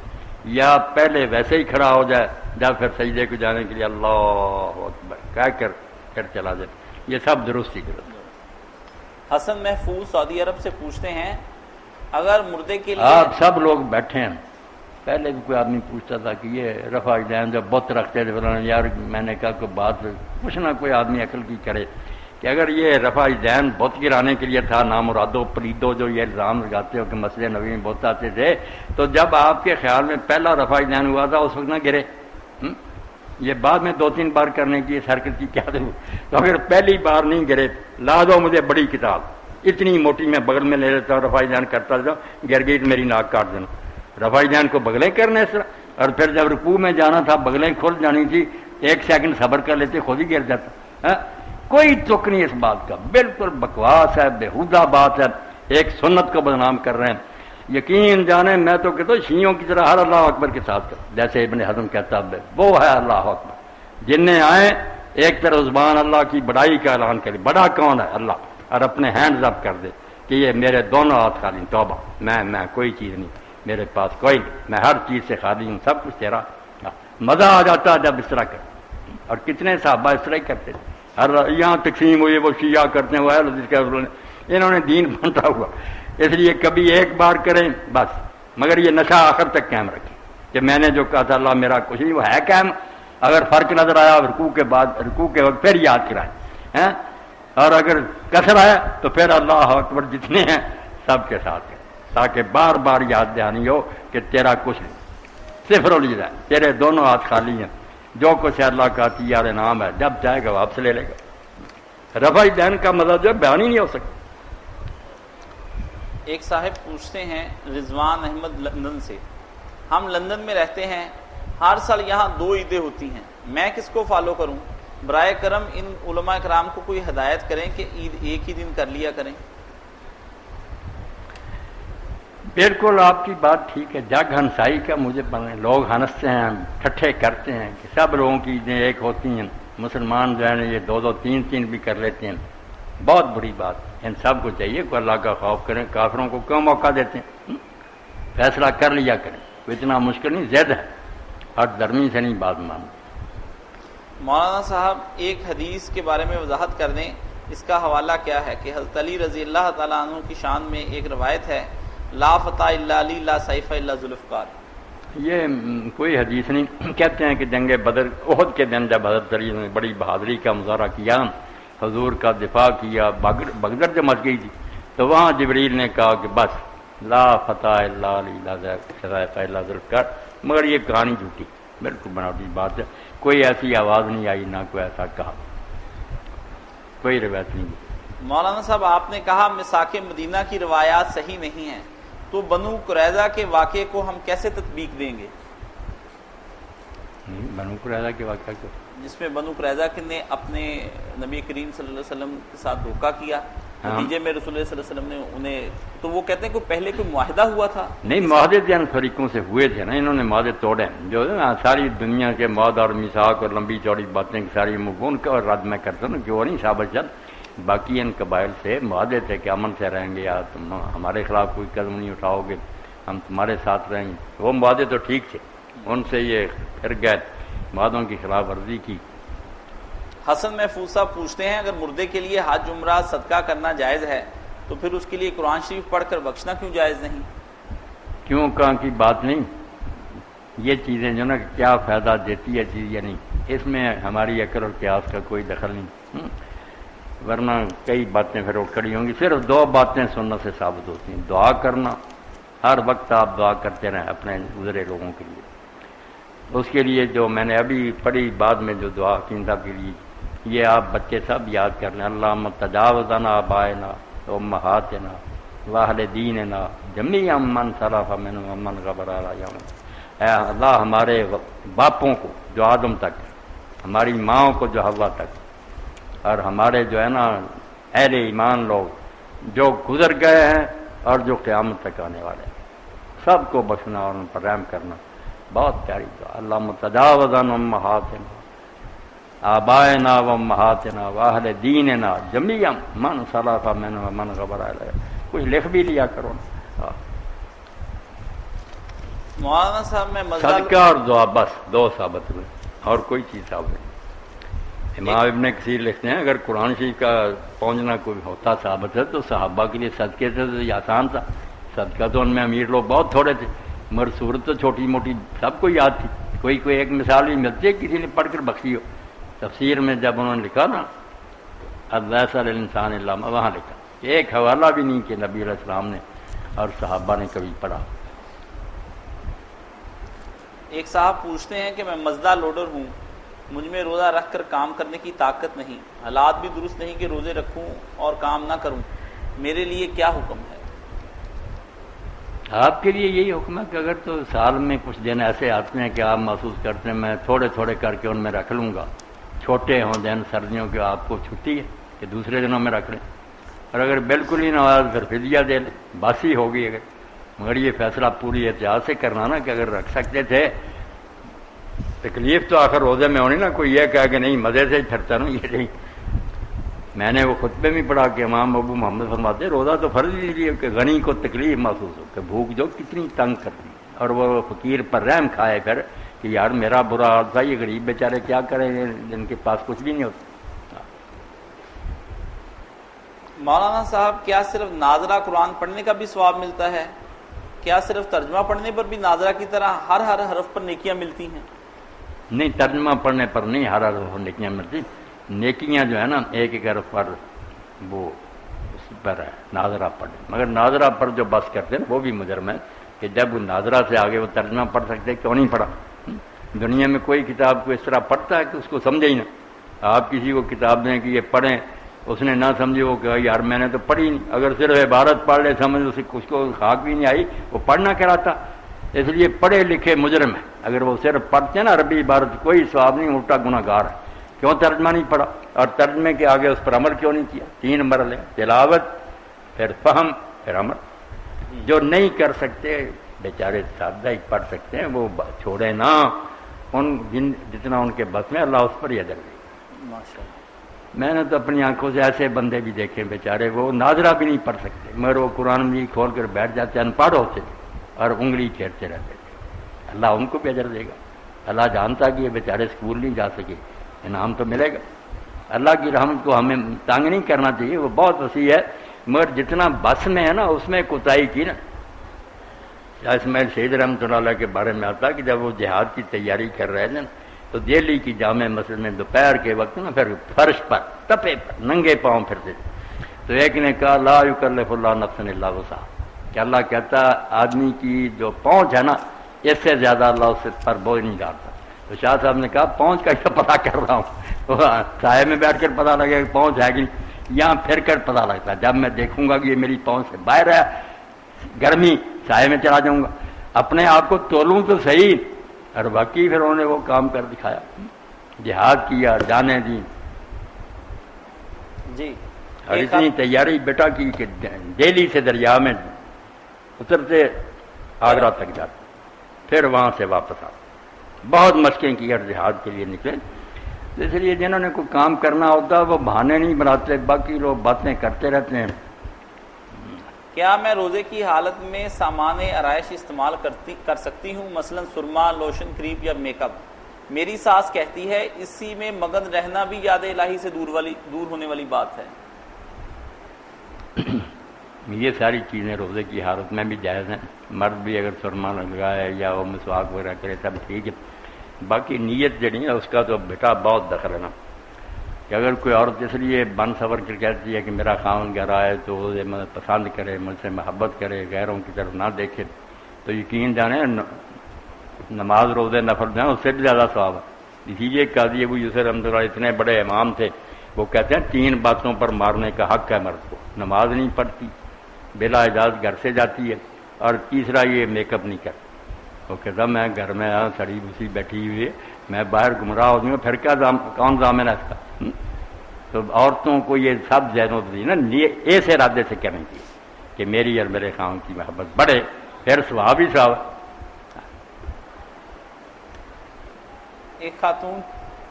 یا پہلے ویسے ہی کھڑا ہو جائے جب پھر سجدے کو جانے کے لیے اللہ اکبر کہہ کر پھر چلا جائے، یہ سب درستی درست۔ حسن محفوظ سعودی عرب سے پوچھتے ہیں، اگر مردے کے لیے، آپ سب لوگ بیٹھے ہیں، پہلے بھی کوئی آدمی پوچھتا تھا کہ یہ رفع یدین جب بت رکھتے تھے فلاں، یار میں نے کہا کوئی بات کچھ نہ کوئی آدمی عقل کی کرے کہ اگر یہ رفع یدین بت گرانے کے لیے تھا، نامرادو پلیدو جو یہ الزام لگاتے ہو کہ مسجد نبوی میں بت آتے تھے، تو جب آپ کے خیال میں پہلا رفع یدین ہوا تھا اس وقت نہ گرے، یہ بعد میں 2-3 بار کرنے کی اس حرکت کی کیا ضرورت؟ تو اگر پہلی بار نہیں گرے، لا دو مجھے بڑی کتاب اتنی موٹی میں بغل میں لے لیتا ہوں، رفع یدین کرتا جاؤ، گر گئی تو میری ناک کاٹ دینا۔ رفع یدین کو بغلیں کرنا اس طرح، اور پھر جب رکوع میں جانا تھا بغلیں کھل جانی تھی، 1 سیکنڈ صبر کر لیتے خود ہی گر جاتا۔ کوئی تک نہیں اس بات کا، بالکل بکواس ہے، بےہودہ بات ہے، ایک سنت کو بدنام کر رہے ہیں۔ یقین جانے میں تو کہتا ہوں شیعوں کی طرح ہر اللہ اکبر کے ساتھ کر، جیسے ابن حزم کہتا ہے وہ ہے اللہ اکبر، جنہیں آئے ایک طرف زبان اللہ کی بڑائی کا اعلان کرے، بڑا کون ہے اللہ، اور اپنے ہینڈز اپ کر دے کہ یہ میرے دونوں ہاتھ خالی، توبہ میں کوئی چیز نہیں، میرے پاس کوئی نہیں، میں ہر چیز سے خالی ہوں، سب کچھ تیرا۔ مزہ آ جاتا ہے جب اس طرح کر۔ اور کتنے صحابہ اس طرح ہی کرتے تھے. ہر یہاں تقسیم ہوئی وہ شیعہ کرتے ہیں وہ اہل حدیث کے انہوں نے دین بنتا ہوا. اس لیے کبھی ایک بار کریں بس، مگر یہ نشہ آخر تک قائم رکھیں کہ میں نے جو کہا تھا اللہ میرا کچھ نہیں، وہ ہے قائم. اگر فرق نظر آیا رکوع کے بعد رکوع کے وقت پھر یاد کرائیں، اور اگر کثر آیا تو پھر اللہ اکبر جتنے ہیں سب کے ساتھ ہیں، تاکہ بار بار یاد دہانی ہو کہ تیرا کچھ نہیں، صفر الجزا، تیرے دونوں ہاتھ خالی ہیں، جو کچھ ہے اللہ کا تیار انعام ہے، جب جائے گا واپس لے لے گا. رفع دین کا مطلب جو بیان ہی نہیں ہو سکتا. ایک صاحب پوچھتے ہیں رضوان احمد لندن سے، ہم لندن میں رہتے ہیں، ہر سال یہاں 2 عیدیں ہوتی ہیں، میں کس کو فالو کروں؟ برائے کرم ان علماء کرام کو کوئی ہدایت کریں کہ عید ایک ہی دن کر لیا کریں. بالکل آپ کی بات ٹھیک ہے. جگ ہنسائی کا مجھے لوگ ہنستے ہیں، ٹھٹھے کرتے ہیں کہ سب لوگوں کی عیدیں ایک ہوتی ہیں، مسلمان جو ہے یہ 2 3 بھی کر لیتے ہیں. بہت بری بات. ان سب کو چاہیے کہ اللہ کا خوف کریں. کافروں کو کیوں موقع دیتے ہیں؟ فیصلہ کر لیا کریں، اتنا مشکل نہیں، زید ہے، اور درمی سے نہیں بات مانتے. مولانا صاحب ایک حدیث کے بارے میں وضاحت کر دیں، اس کا حوالہ کیا ہے کہ حضرت علی رضی اللہ تعالیٰ عنہ کی شان میں ایک روایت ہے، لا فتح الا علی لا سیف الا ذوالفقار. یہ کوئی حدیث نہیں. کہتے ہیں کہ جنگ بدر احد کے دن جب حضرت علی نے بڑی بہادری کا مظاہرہ کیا، حضور کا دفاع کیا، بغدر جو مچ گئی تھی، تو وہاں جبریل نے کہا کہ بس لا فتح الا علی لا سیف الا ذوالفقار. مگر یہ کہانی جھوٹی، بالکل بناوٹی بات ہے. کوئی ایسی آواز نہیں آئی، نہ کوئی ایسا کہا، کوئی روایت نہیں. مولانا صاحب آپ نے کہا مساک مدینہ کی روایات صحیح نہیں ہیں، تو بنو قریظہ کے واقعے کو ہم کیسے تطبیق دیں گے؟ بنو قریظہ کے واقعہ کو، جس میں بنو قریظہ نے اپنے نبی کریم صلی اللہ علیہ وسلم کے ساتھ دھوکہ کیا، نتیجے میں رسول اللہ صلی اللہ علیہ وسلم نے انہیں، تو وہ کہتے ہیں کہ پہلے کوئی معاہدہ ہوا تھا. نہیں، معاہدے جن فریقوں سے ہوئے تھے نا، انہوں نے معاہدے توڑے، جو ساری دنیا کے معاہدہ اور میثاق اور لمبی چوڑی باتیں ساری مبون کا اور رد میں کرتا ہوں کہ وہ نہیں ثابت چل. باقی ان قبائل سے معاہدے تھے کہ امن سے رہیں گے، یا تم ہمارے خلاف کوئی قدم نہیں اٹھاؤ گے، ہم تمہارے ساتھ رہیں گے. وہ معاہدے تو ٹھیک تھے، ان سے یہ پھر گئے، معاہدوں کی خلاف ورزی کی. حسن محفوظ صاحب پوچھتے ہیں اگر مردے کے لیے حج عمرہ صدقہ کرنا جائز ہے تو پھر اس کے لیے قرآن شریف پڑھ کر بخشنا کیوں جائز نہیں؟ کیوں کہاں کی بات نہیں. یہ چیزیں جو نا کیا فائدہ دیتی ہے چیز یا نہیں، اس میں ہماری عقل اور قیاس کا کوئی دخل نہیں. ورنہ کئی باتیں پھر اٹھ کھڑی ہوں گی. صرف 2 باتیں سننے سے ثابت ہوتی ہیں. دعا کرنا، ہر وقت آپ دعا کرتے رہیں اپنے گزرے لوگوں کے لیے. اس کے لیے جو میں نے ابھی پڑھی بعد میں جو دعا کیندہ کے لیے، یہ آپ بچے سب یاد کر لیں. اللہم تجاوزنا آبائنا وامہاتنا واہل دیننا جمیعا من صرف منہم ومن غبر علیہم. اے اللہ ہمارے باپوں کو جو آدم تک، ہماری ماؤں کو جو حوا تک، اور ہمارے جو ہے نا اہل ایمان لوگ جو گزر گئے ہیں اور جو قیامت تک آنے والے ہیں، سب کو بخشنا اور ان پر رحم کرنا. بہت پیاری دعا. اللہم تجاوزنا امہاتنا آبائنا وامہاتنا واہل دیننا جمیعا من صرف منہم ومن غبر علیہم. کچھ لکھ بھی لیا کرو نا. مولانا صاحب میں صدقہ اور دعا، بس 2 ثابت ہوئے، اور کوئی چیز ثابت نہیں. امام ابن کثیر لکھتے ہیں اگر قرآن شریف کا پہنچنا کوئی ہوتا ثابت ہے تو صحابہ کے لیے صدقے سے تو یہ آسان تھا. صدقہ تو ان میں امیر لوگ بہت تھوڑے تھے، مگر صورت تو چھوٹی موٹی سب کو یاد تھی. کوئی ایک مثال بھی ملتی ہے کسی نے پڑھ کر بخشی ہو. تفسیر میں جب انہوں نے لکھا نا لیس علی الانسان الا ما، وہاں لکھا ایک حوالہ بھی نہیں کہ نبی علیہ السلام نے اور صحابہ نے کبھی پڑھا. ایک صاحب پوچھتے ہیں کہ میں مزدہ لوڈر ہوں، مجھ میں روزہ رکھ کر کام کرنے کی طاقت نہیں، حالات بھی درست نہیں کہ روزے رکھوں اور کام نہ کروں، میرے لیے کیا حکم ہے؟ آپ کے لیے یہی حکم ہے کہ اگر تو سال میں کچھ دن ایسے آتے ہیں کہ آپ محسوس کرتے ہیں میں تھوڑے تھوڑے کر کے ان میں رکھ لوں گا، چھوٹے ہوں دن سردیوں کے، آپ کو چھٹی ہے کہ دوسرے دنوں میں رکھ لیں. اور اگر بالکل ہی نہ ہوا پھر فدیہ دے لیں، باسی ہوگی. مگر یہ فیصلہ پوری احتیاط سے کرنا نا کہ اگر رکھ سکتے تھے، تکلیف تو آخر روزے میں ہونی نا. کوئی یہ کہا کہ نہیں مزے سے ہی پھرتا نا، یہ نہیں. میں نے وہ خطبے میں پڑھا کہ امام ابو محمد فرماتے روزہ تو فرض لیجیے کہ غنی کو تکلیف محسوس ہو کہ بھوک جو کتنی تنگ کرتی، اور وہ فقیر پر رحم کھائے پھر کہ یار میرا برا حال تھا، یہ غریب بیچارے کیا کریں جن کے پاس کچھ بھی نہیں ہوتا۔ مولانا صاحب کیا صرف ناظرہ قرآن پڑھنے کا بھی ثواب ملتا ہے؟ کیا صرف ترجمہ پڑھنے پر بھی ناظرہ کی طرح ہر حرف پر نیکیاں ملتی ہیں؟ نہیں، ترجمہ پڑھنے پر نہیں ہر حرف نیکیاں ملتی، نیکیاں جو ہے نا ایک ایک حرف پر وہ اس پر ہے ناظرہ پڑھے، مگر ناظرہ پر جو بس کرتے ہیں وہ بھی مجرم ہے کہ جب وہ ناظرہ سے آگے وہ ترجمہ پڑھ سکتے کیوں نہیں پڑھا؟ دنیا میں کوئی کتاب کو اس طرح پڑھتا ہے کہ اس کو سمجھے ہی نہ۔ آپ کسی کو کتاب دیں کہ یہ پڑھیں، اس نے نہ سمجھے، وہ کہ یار میں نے تو پڑھی نہیں، اگر صرف عبارت پڑھ لے سمجھ اس کو خاک بھی نہیں آئی، وہ پڑھنا کراتا۔ اس لیے پڑھے لکھے مجرم ہے، اگر وہ صرف پڑھتے ہیں نا عربی عبارت کوئی ثواب نہیں، الٹا گناہ گار ہے۔ کیوں ترجمہ نہیں پڑھا اور ترجمے کے آگے اس پر عمل کیوں نہیں کیا؟ 3 مرحلے، تلاوت، پھر فہم، پھر عمل۔ جو نہیں کر سکتے بیچارے سادہ ہی پڑھ سکتے ہیں، وہ چھوڑے نہ، ان جتنا ان کے بس میں اللہ اس پر ہی اجر دے۔ ماشاءاللہ۔ میں نے تو اپنی آنکھوں سے ایسے بندے بھی دیکھے بیچارے وہ ناظرہ بھی نہیں پڑھ سکتے، مگر وہ قرآن مجید کھول کر بیٹھ جاتے، ان پڑھ ہوتے تھے اور انگلی پھیرتے رہتے تھے۔ اللہ ان کو بھی اجر دے گا۔ اللہ جانتا کہ یہ بیچارے اسکول نہیں جا سکے، انعام تو ملے گا۔ اللہ کی رحمت کو ہمیں تنگ نہیں کرنا چاہیے، وہ بہت وسیع ہے، مگر جتنا بس میں ہے نا اس میں کوتاہی کی نا۔ شاہ اسماعیل شہید رحمۃ اللہ علیہ کے بارے میں آتا کہ جب وہ جہاد کی تیاری کر رہے تھے تو دہلی کی جامع مسجد میں دوپہر کے وقت نا پھر فرش پر تپے پر ننگے پاؤں پھرتے تھے، تو ایک نے کہا لا یکلف اللہ نفسا الا وسعہا، کہ اللہ کہتا آدمی کی جو پہنچ ہے نا اس سے زیادہ اللہ اس پر بوجھ نہیں ڈالتا۔ تو شاہ صاحب نے کہا پہنچ کا کیا پتہ کر رہا ہوں، سائے میں بیٹھ کر پتہ لگے کہ پہنچ ہے کہ نہیں، یہاں پھر کر پتہ لگتا ہے، جب میں دیکھوں گا کہ یہ میری پہنچ سے باہر ہے، گرمی سائے میں چلا جاؤں گا، اپنے آپ کو تولوں تو صحیح۔ اور باقی پھر انہوں نے وہ کام کر دکھایا، جہاد کیا، جانیں دی، جی۔ اور اتنی تیاری بیٹا کی کہ دہلی سے دریا میں اترتے آگرہ تک جاتے، پھر وہاں سے واپس آتے، بہت مشقیں کی اور جہاد کے لیے نکلے۔ اس لیے جنہوں نے کوئی کام کرنا ہوتا وہ بہانے نہیں بناتے، باقی لوگ باتیں کرتے رہتے ہیں۔ کیا میں روزے کی حالت میں سامان آرائش استعمال کر سکتی ہوں، مثلا سرما، لوشن، کریم یا میک اپ؟ میری ساس کہتی ہے اسی میں مگن رہنا بھی یاد الہی سے دور ہونے والی بات ہے۔ یہ ساری چیزیں روزے کی حالت میں بھی جائز ہیں، مرد بھی اگر سرما لگائے یا وہ مسواک وغیرہ کرے تب ٹھیک ہے، باقی نیت جڑی ہے اس کا تو بیٹا بہت دخل ہے نا، کہ اگر کوئی عورت اس لیے بن سور کر کہتی ہے کہ میرا خاوند گھر آئے تو اسے پسند کرے، مجھ سے محبت کرے، غیروں کی طرف نہ دیکھے، تو یقین جانے نماز روزے نفل جو ہیں اس سے بھی زیادہ ثواب ہے۔ اسی لیے قاضی ابو یوسف رحمۃ اللہ اتنے بڑے امام تھے، وہ کہتے ہیں 3 باتوں پر مارنے کا حق ہے مرد کو، نماز نہیں پڑھتی، بلا اجازت گھر سے جاتی ہے، اور تیسرا یہ میک اپ نہیں کرتی۔ وہ کہتا میں گھر میں سڑی بھوسی بیٹھی ہوئی ہے، میں باہر گمراہ ہو جاؤں پھر کیا کون ضامن ہے اس کا؟ تو عورتوں کو یہ سب ذہنوں سے نا ایسے ارادے سے کرنی چاہیے کہ میری اور میرے خاوند کی محبت بڑھے، پھر ثواب ہی ثواب۔ ایک خاتون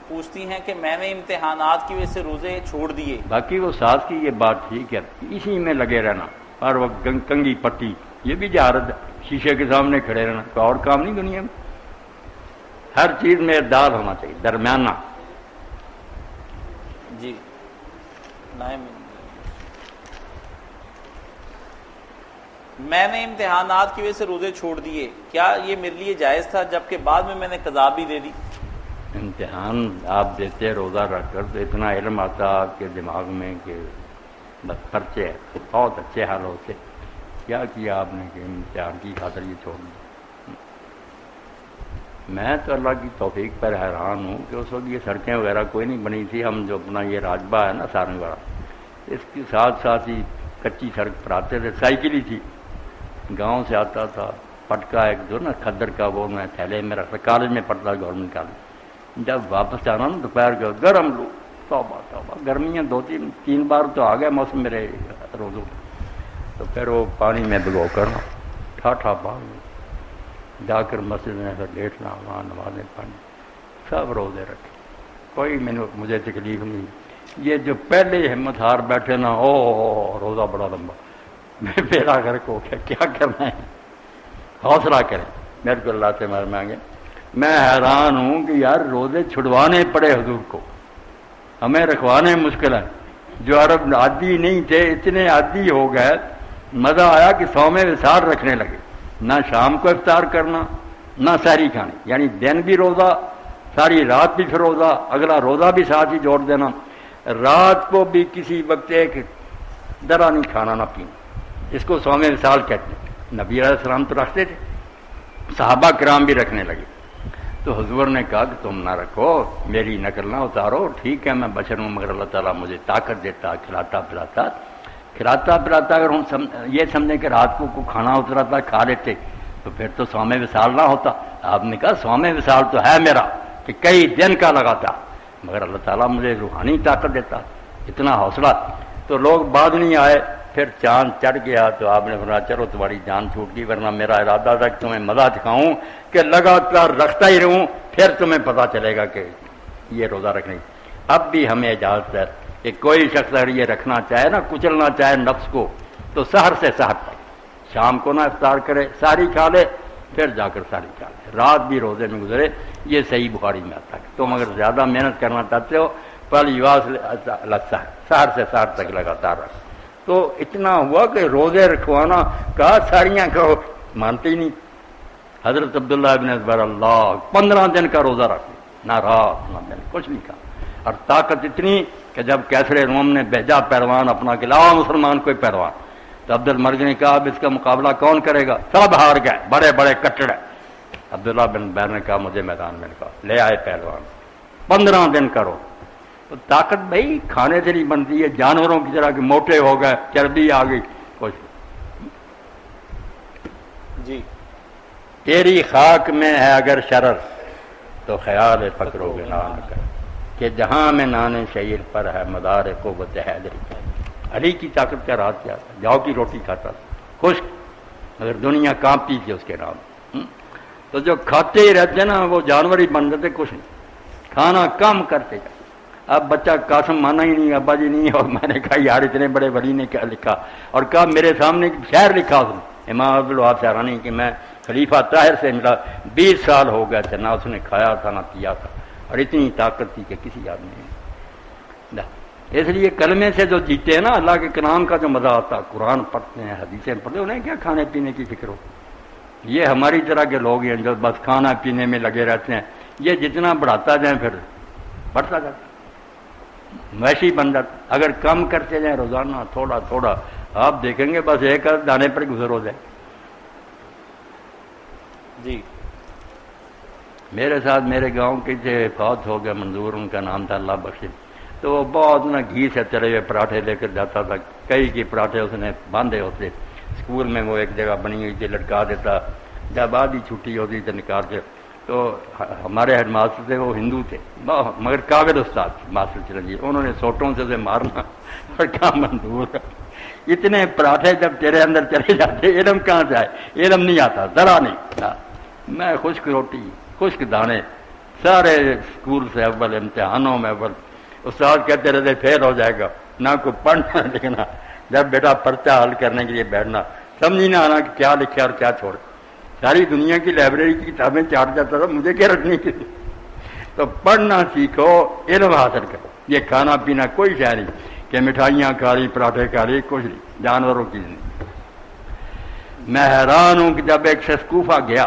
پوچھتی ہیں کہ میں نے امتحانات کی وجہ سے روزے چھوڑ دیے۔ باقی وہ ساس کی یہ بات ٹھیک ہے، اسی میں لگے رہنا، ہر وقت کنگھی پٹی، یہ بھی جہارت ہے، شیشے کے سامنے کھڑے رہنا، کوئی اور کام نہیں دنیا میں۔ ہر چیز میں اعتدال ہونا چاہیے، درمیانہ۔ جی میں نے امتحانات کی وجہ سے روزے چھوڑ دیے، کیا یہ میرے لیے جائز تھا، جبکہ بعد میں نے قضا بھی دے دی؟ امتحان آپ دیتے روزہ رکھ کر تو اتنا علم آتا آپ کے دماغ میں کہ بس خرچے بہت اچھے حال ہوتے، کیا کیا آپ نے کہ امتحان کی خاطر یہ چھوڑ دیا؟ میں تو اللہ کی توفیق پر حیران ہوں کہ اس وقت یہ سڑکیں وغیرہ کوئی نہیں بنی تھی، ہم جو اپنا یہ راجبہ ہے نا سارنگ والا، اس کے ساتھ ساتھ ہی کچی سڑک پر آتے تھے، سائیکل ہی تھی، گاؤں سے آتا تھا، پٹکا ایک جو نا کھدر کا وہ میں تھیلے میں رکھتا، کالج میں پڑھتا گورنمنٹ کالج، جب واپس جانا نا دوپہر کے گرم لو، توبہ توبہ، گرمیاں 2-3 بار تو آ گئے موسم میرے روزوں، تو پھر وہ پانی میں بھگو کر ٹھاٹھا پانی جا کر مسجد میں ایسا لیٹنا، وہاں نمازیں پڑھنی، سب روزے رکھے، کوئی مجھے تکلیف نہیں۔ یہ جو پہلے ہمت ہار بیٹھے نا، او روزہ بڑا لمبا، میں میرا گھر کو کیا کرنا ہے، حوصلہ کریں، میرے کو اللہ سے مار مانگے، میں حیران ہوں کہ یار روزے چھڑوانے پڑے حضور کو، ہمیں رکھوانے مشکل ہے۔ جو عرب عادی نہیں تھے اتنے عادی ہو گئے، مزہ آیا کہ صوم وصال رکھنے لگے، نہ شام کو افطار کرنا نہ سحری کھانی، یعنی دن بھی روزہ، ساری رات بھی پھر روزہ، اگلا روزہ بھی ساتھ ہی جوڑ دینا، رات کو بھی کسی وقت ایک درا نہیں کھانا نہ پینا، اس کو صوم وصال کہتے ہیں۔ نبی علیہ السلام تو رکھتے تھے، صحابہ کرام بھی رکھنے لگے، تو حضور نے کہا کہ تم نہ رکھو، میری نقل نہ اتارو، ٹھیک ہے میں بشر ہوں مگر اللہ تعالیٰ مجھے طاقت دیتا، کھلاتا پلاتا، اگر ہم یہ سمجھیں کہ رات کو کھانا اتراتا کھا لیتے تو پھر تو صوم وصال نہ ہوتا۔ آپ نے کہا صوم وصال تو ہے میرا کہ کئی دن کا لگاتا، مگر اللہ تعالیٰ مجھے روحانی طاقت دیتا، اتنا حوصلہ۔ تو لوگ بعد نہیں آئے، پھر چاند چڑھ گیا تو آپ نے فرمایا چلو تمہاری جان چھوٹ گئی، ورنہ میرا ارادہ تھا کہ تمہیں مزہ دکھاؤں کہ لگاتار رکھتا ہی رہوں، پھر تمہیں پتہ چلے گا کہ یہ روزہ رکھنے۔ اب بھی ہمیں اجازت ہے کہ کوئی شخص اگر یہ رکھنا چاہے نا، کچلنا چاہے نفس کو، تو سحر سے سحر تک، شام کو نہ افطار کرے، ساری کھا لے، پھر جا کر ساری کھا لے، رات بھی روزے میں گزرے۔ یہ صحیح بخاری میں آتا ہے۔ تم اگر زیادہ محنت کرنا چاہتے ہو سحر سے سحر تک لگاتار رکھ۔ تو اتنا ہوا کہ روزے رکھوانا کہا، ساریاں کہو، مانتے ہی نہیں۔ حضرت عبداللہ ابن ازبر اللہ 15 دن کا روزہ رکھے، نہ رات نہ دن، کچھ نہیں کھا، اور طاقت اتنی کہ جب کیسر روم نے بھیجا پیروان اپنا کہ لاؤ مسلمان کوئی پیروان، تو عبد المرگ نے کہا اب اس کا مقابلہ کون کرے گا؟ سب ہار گئے، بڑے بڑے کٹڑ۔ عبداللہ بن بیر نے کہا مجھے میدان میں کہا، لے آئے پہلوان، 15 دن کرو۔ تو طاقت بھائی کھانے سے نہیں بنتی ہے، جانوروں کی طرح کہ موٹے ہو گئے، چربی آ گئی، کچھ جی۔ تیری خاک میں ہے اگر شرر تو خیال فقر و غنا نہ کر، کہ جہاں میں نانے شعیر پر ہے مدار قوت حیدری۔ علی کی طاقت کا راز کیا تھا؟ جاؤ کی روٹی کھاتا تھا، خشک، اگر دنیا کانپتی تھی اس کے نام۔ تو جو کھاتے ہی رہتے نا وہ جانور ہی بن جاتے، کچھ نہیں، کھانا کم کرتے جا۔ اب بچہ قاسم مانا ہی نہیں، ابا جی نہیں، اور میں نے کہا یار اتنے بڑے ولی نے کیا لکھا، اور کہا میرے سامنے شعر لکھا اس نے، امام عبدالوہاب سہرانی، کہ میں خلیفہ طاہر سے ملا، 20 سال ہو گئے تھے، نہ اس نے کھایا تھا نہ پیا تھا، اور اتنی طاقت تھی کہ کسی آدمی نے۔ اس لیے کلمے سے جو جیتے ہیں نا، اللہ کے کلام کا جو مزہ آتا، قرآن پڑھتے ہیں، حدیثیں پڑھتے ہیں، انہیں کیا کھانے پینے کی فکر ہو؟ یہ ہماری طرح کے لوگ ہیں جو بس کھانا پینے میں لگے رہتے ہیں، یہ جتنا بڑھاتا جائیں پھر بڑھتا جاتا، ویسے ہی بن جاتا۔ اگر کم کرتے جائیں روزانہ تھوڑا تھوڑا، آپ دیکھیں گے بس ایک دانے پر گزر ہو جائے۔ جی۔ میرے ساتھ میرے گاؤں کے تھے، فوت ہو گیا، منظور ان کا نام تھا، اللہ بخشے، تو وہ بہت نا گھی سے تلے ہوئے پراٹھے لے کر جاتا تھا، کئی کے پراٹھے اس نے باندھے ہوتے، اسکول میں وہ ایک جگہ بنی ہوئی تھی، لٹکا دیتا، جب آدھی چھٹی ہوتی تھی نکال کے۔ تو ہمارے ہیڈ ماسٹر تھے، وہ ہندو تھے مگر قابل استاد ماسٹر چرنجیت، انہوں نے سوٹوں سے اسے مارنا اور کہا منظور اتنے پراٹھے جب تیرے اندر چلے جاتے علم کہاں سے آئے؟ علم نہیں آتا، ذرا نہیں۔ میں خشک روٹی، خشک دانے، سارے اسکول سے اول، امتحانوں میں اول، استاد کہتے رہتے فیل ہو جائے گا، نہ کوئی پڑھنا لکھنا، جب بیٹا پرچہ حل کرنے کے لیے بیٹھنا سمجھ نہ آنا کہ کیا لکھے اور کیا چھوڑے، ساری دنیا کی لائبریری کی کتابیں چاٹ جاتا تھا، مجھے کیا رکھنی تھی؟ تو پڑھنا سیکھو، علم حاصل کرو۔ یہ کھانا پینا کوئی شے نہیں کہ مٹھائیاں کھا لی، پراٹھے کھا لی، کچھ نہیں، جانوروں کی نہیں۔ میں حیران ہوں کہ جب ایک شخص کوفہ گیا،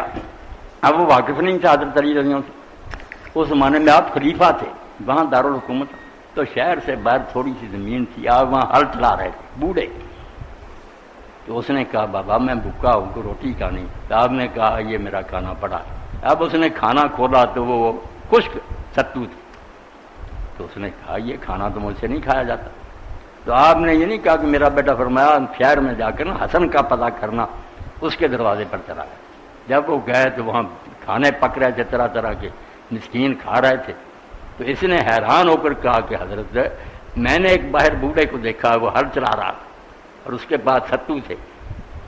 اب وہ واقف نہیں تھا حضرت علی رضی اللہ عنہ، اس زمانے میں آپ خلیفہ تھے، وہاں دارالحکومت، تو شہر سے باہر تھوڑی سی زمین تھی، آپ وہاں ہل چلا رہے تھے، بوڑھے۔ تو اس نے کہا بابا میں بھوکا ہوں، کو روٹی کھانی۔ تو آپ نے کہا یہ میرا کھانا پڑا۔ اب اس نے کھانا کھولا تو وہ خشک ستو تھی، تو اس نے کہا یہ کھانا تو مجھ سے نہیں کھایا جاتا۔ تو آپ نے یہ نہیں کہا کہ میرا بیٹا، فرمایا شہر میں جا کر نا حسن کا پتہ کرنا، اس کے دروازے پر چلا گیا۔ جب وہ گئے تو وہاں کھانے پک رہے تھے، طرح طرح کے مسکین کھا رہے تھے۔ تو اس نے حیران ہو کر کہا کہ حضرت میں نے ایک باہر بوڑھے کو دیکھا، وہ ہل چلا رہا اور اس کے پاس ستو تھے،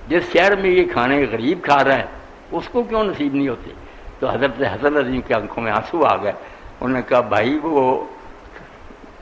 جس شہر میں یہ کھانے غریب کھا رہے ہیں اس کو کیوں نصیب نہیں ہوتے؟ تو حضرت حسن عظیم کی آنکھوں میں آنسو آ گئے۔ انہوں نے کہا بھائی وہ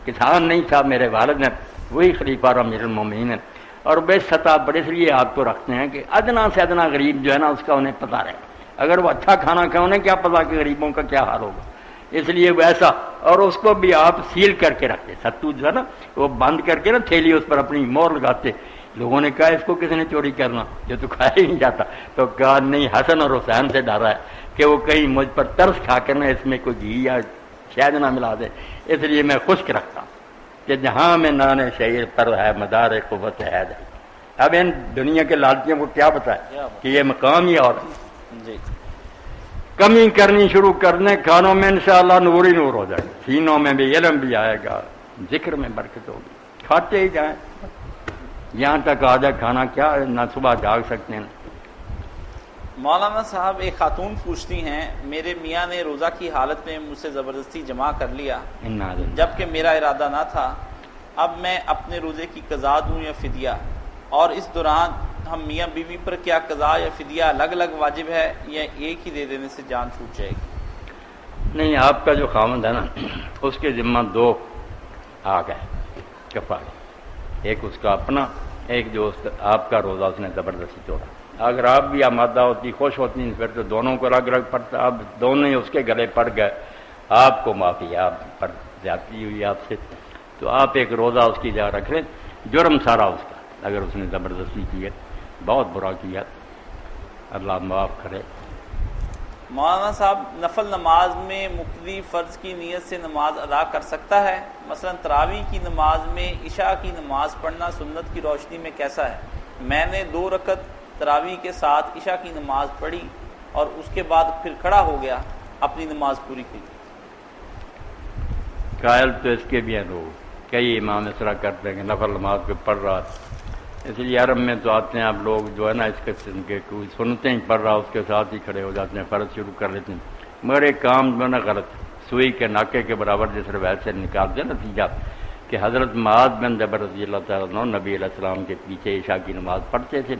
کسان نہیں تھا، میرے والد نے وہی خلیفہ اور امیر المومنین ہیں، اور بے سطح بڑے، اس لیے آپ کو رکھتے ہیں کہ ادنا سے ادنا غریب جو ہے نا اس کا انہیں پتہ رہے۔ اگر وہ اچھا کھانا کھائے انہیں کیا پتا کہ غریبوں کا کیا حال ہوگا. اس لیے ویسا، اور اس کو بھی آپ سیل کر کے رکھتے. ستو جو ہے نا وہ بند کر کے نا تھیلی اس پر اپنی مور لگاتے. لوگوں نے کہا اس کو کس نے چوری کرنا، یہ تو کھایا ہی نہیں جاتا. تو کہا نہیں، حسن اور حسین سے ڈرا ہے کہ وہ کہیں مجھ پر ترس کھا کر نہ اس میں کوئی گھی یا شہد نہ ملا دے، اس لیے میں خشک رکھتا ہوں کہ جہاں میں نان شعیر پر ہے مدار قوت ہے. اب ان دنیا کے لالچیوں کو کیا بتائے کہ یہ مقام ہی اور جی کمی کرنی شروع کرنے کھانوں میں انشاءاللہ نور ہی نور ہو جائے گا، سینوں میں بھی علم بھی آئے گا، ذکر میں برکت ہوگی. کھاتے ہی جائیں یہاں تک آ جائے کھانا کیا نہ صبح جاگ سکتے ہیں. مولانا صاحب، ایک خاتون پوچھتی ہیں میرے میاں نے روزہ کی حالت میں مجھ سے زبردستی جمع کر لیا جبکہ میرا ارادہ نہ تھا. اب میں اپنے روزے کی قضا دوں یا فدیہ؟ اور اس دوران ہم میاں بیوی پر کیا قضا یا فدیہ الگ الگ واجب ہے یا ایک ہی دے دینے سے جان چھوٹ جائے گی؟ نہیں، آپ کا جو خاوند ہے نا اس کے ذمہ دو آ گئے کفارے، ایک اس کا اپنا، ایک جو آپ کا روزہ اس نے زبردستی توڑا. اگر آپ بھی آمادہ ہوتی خوش ہوتی پھر تو دونوں کو الگ الگ پڑتا. اب دونوں ہی اس کے گلے پڑ گئے، آپ کو معافی، آپ پر زیادتی ہوئی آپ سے، تو آپ ایک روزہ اس کی جگہ رکھ لیں. جرم سارا اس کا، اگر اس نے زبردستی کی ہے، بہت برا کیا، اللہ معاف کرے. مولانا صاحب، نفل نماز میں مقتدی فرض کی نیت سے نماز ادا کر سکتا ہے؟ مثلا تراویح کی نماز میں عشاء کی نماز پڑھنا سنت کی روشنی میں کیسا ہے؟ میں نے 2 رکعت تراویح کے ساتھ عشاء کی نماز پڑھی اور اس کے بعد پھر کھڑا ہو گیا، اپنی نماز پوری کی. قائل تو اس کے بھی ہیں لوگ، کئی امام اس طرح کرتے ہیں کہ نفل نماز کو پڑھ رہا، اس لیے عرب میں تو آتے ہیں آپ لوگ جو ہے نا اس قسم کے کوئی سنتے ہی پڑھ رہا اس کے ساتھ ہی کھڑے ہو جاتے ہیں، فرض شروع کر لیتے ہیں. مگر ایک کام جو ہے نا غلط، سوئی کے ناکے کے برابر جس روایت سے نکالتے ہیں نتیجہ کہ حضرت معاذ بن جبل رضی اللہ تعالیٰ عنہ نبی علیہ السلام کے پیچھے عشاء کی نماز پڑھتے تھے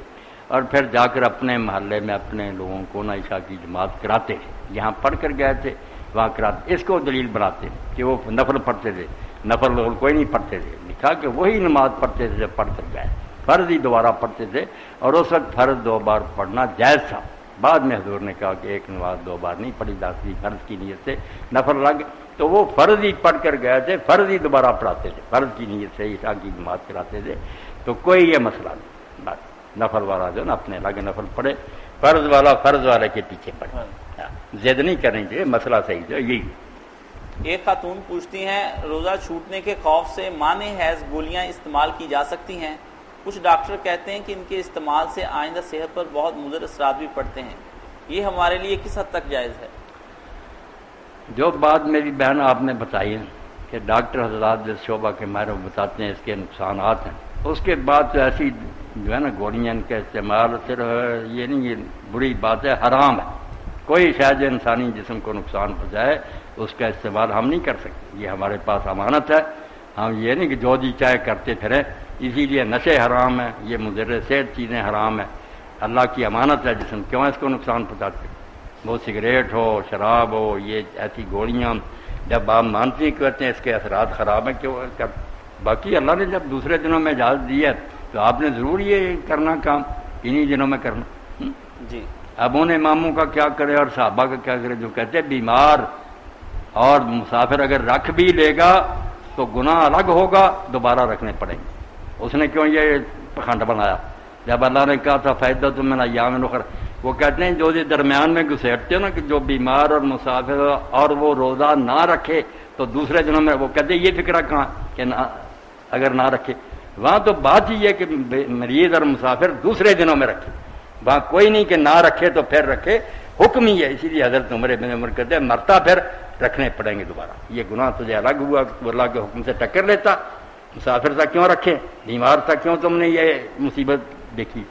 اور پھر جا کر اپنے محلے میں اپنے لوگوں کو نا عشاء کی جماعت کراتے تھے. یہاں پڑھ کر گئے تھے وہاں کراتے. اس کو دلیل بناتے کہ وہ نفل پڑھتے تھے، نفل کوئی نہیں پڑھتے تھے. لکھا کہ وہی نماز پڑھتے تھے جب پڑھ کر گئے، فرض ہی دوبارہ پڑھتے تھے اور اس وقت فرض 2 بار پڑھنا جائز تھا. بعد میں حضور نے کہا کہ ایک نماز 2 بار نہیں پڑھی جاتی، فرض کی نیت سے نفل لگ، تو وہ فرض ہی پڑھ کر گئے تھے، فرض ہی دوبارہ پڑھاتے تھے، فرض کی نیت سے عشاء کی جماعت کراتے تھے. تو کوئی یہ مسئلہ نہیں، بس نفل والا جو نا اپنے لگے نفل پڑھے، فرض والا فرض والے کے پیچھے پڑھے. ضد نہیں کرنی چاہیے، مسئلہ صحیح جو یہی. ایک خاتون پوچھتی ہیں روزہ چھوٹنے کے خوف سے مانع حیض گولیاں استعمال کی جا سکتی ہیں؟ کچھ ڈاکٹر کہتے ہیں کہ ان کے استعمال سے آئندہ صحت پر بہت مضر اثرات بھی پڑتے ہیں، یہ ہمارے لیے کس حد تک جائز ہے؟ جو بات میری بہن آپ نے بتائی ہے کہ ڈاکٹر حضرات جس شعبہ کے ماہر بتاتے ہیں اس کے نقصانات ہیں، اس کے بعد تو ایسی جو ہے نا گولیاں ان کا استعمال صرف یہ نہیں، یہ بری بات ہے، حرام ہے. کوئی شاید انسانی جسم کو نقصان پہنچائے اس کا استعمال ہم نہیں کر سکتے. یہ ہمارے پاس امانت ہے، ہم یہ نہیں کہ جو جی چاہے کرتے پھریں. اسی لیے نشے حرام ہے، یہ مضر صحت چیزیں حرام ہیں. اللہ کی امانت ہے جسم، کیوں اس کو نقصان پہنچاتے؟ وہ سگریٹ ہو، شراب ہو، یہ ایسی گولیاں جب آپ مانتے کرتے ہیں اس کے اثرات خراب ہیں، کیوں کر؟ باقی اللہ نے جب دوسرے دنوں میں اجازت دی ہے تو آپ نے ضرور یہ کرنا کام انہی دنوں میں کرنا. جی اب ان اماموں کا کیا کرے اور صحابہ کا کیا کرے جو کہتے ہیں بیمار اور مسافر اگر رکھ بھی لے گا تو گناہ الگ ہوگا، دوبارہ رکھنے پڑیں گے. اس نے کیوں یہ پکھنڈ بنایا؟ جب اللہ نے کہا تھا فائدہ تو میں ایام اخر، وہ کہتے ہیں جو یہ درمیان میں گھسیٹتے ہو نا کہ جو بیمار اور مسافر اور وہ روزہ نہ رکھے تو دوسرے دنوں میں، وہ کہتے ہیں یہ فکرہ کہاں کہ نہ اگر نہ رکھے. وہاں تو بات ہی ہے کہ مریض اور مسافر دوسرے دنوں میں رکھے، وہاں کوئی نہیں کہ نہ رکھے تو پھر رکھے، حکم ہی ہے. اسی لیے حضرت عمر بن عمر کہتے ہیں مرتا پھر رکھنے پڑیں گے دوبارہ. یہ گناہ تجھے الگ ہوا، اللہ کے حکم سے ٹکر لیتا. مسافر تھا کیوں رکھے، بیمار تھا کیوں تم نے یہ مصیبت دیکھی؟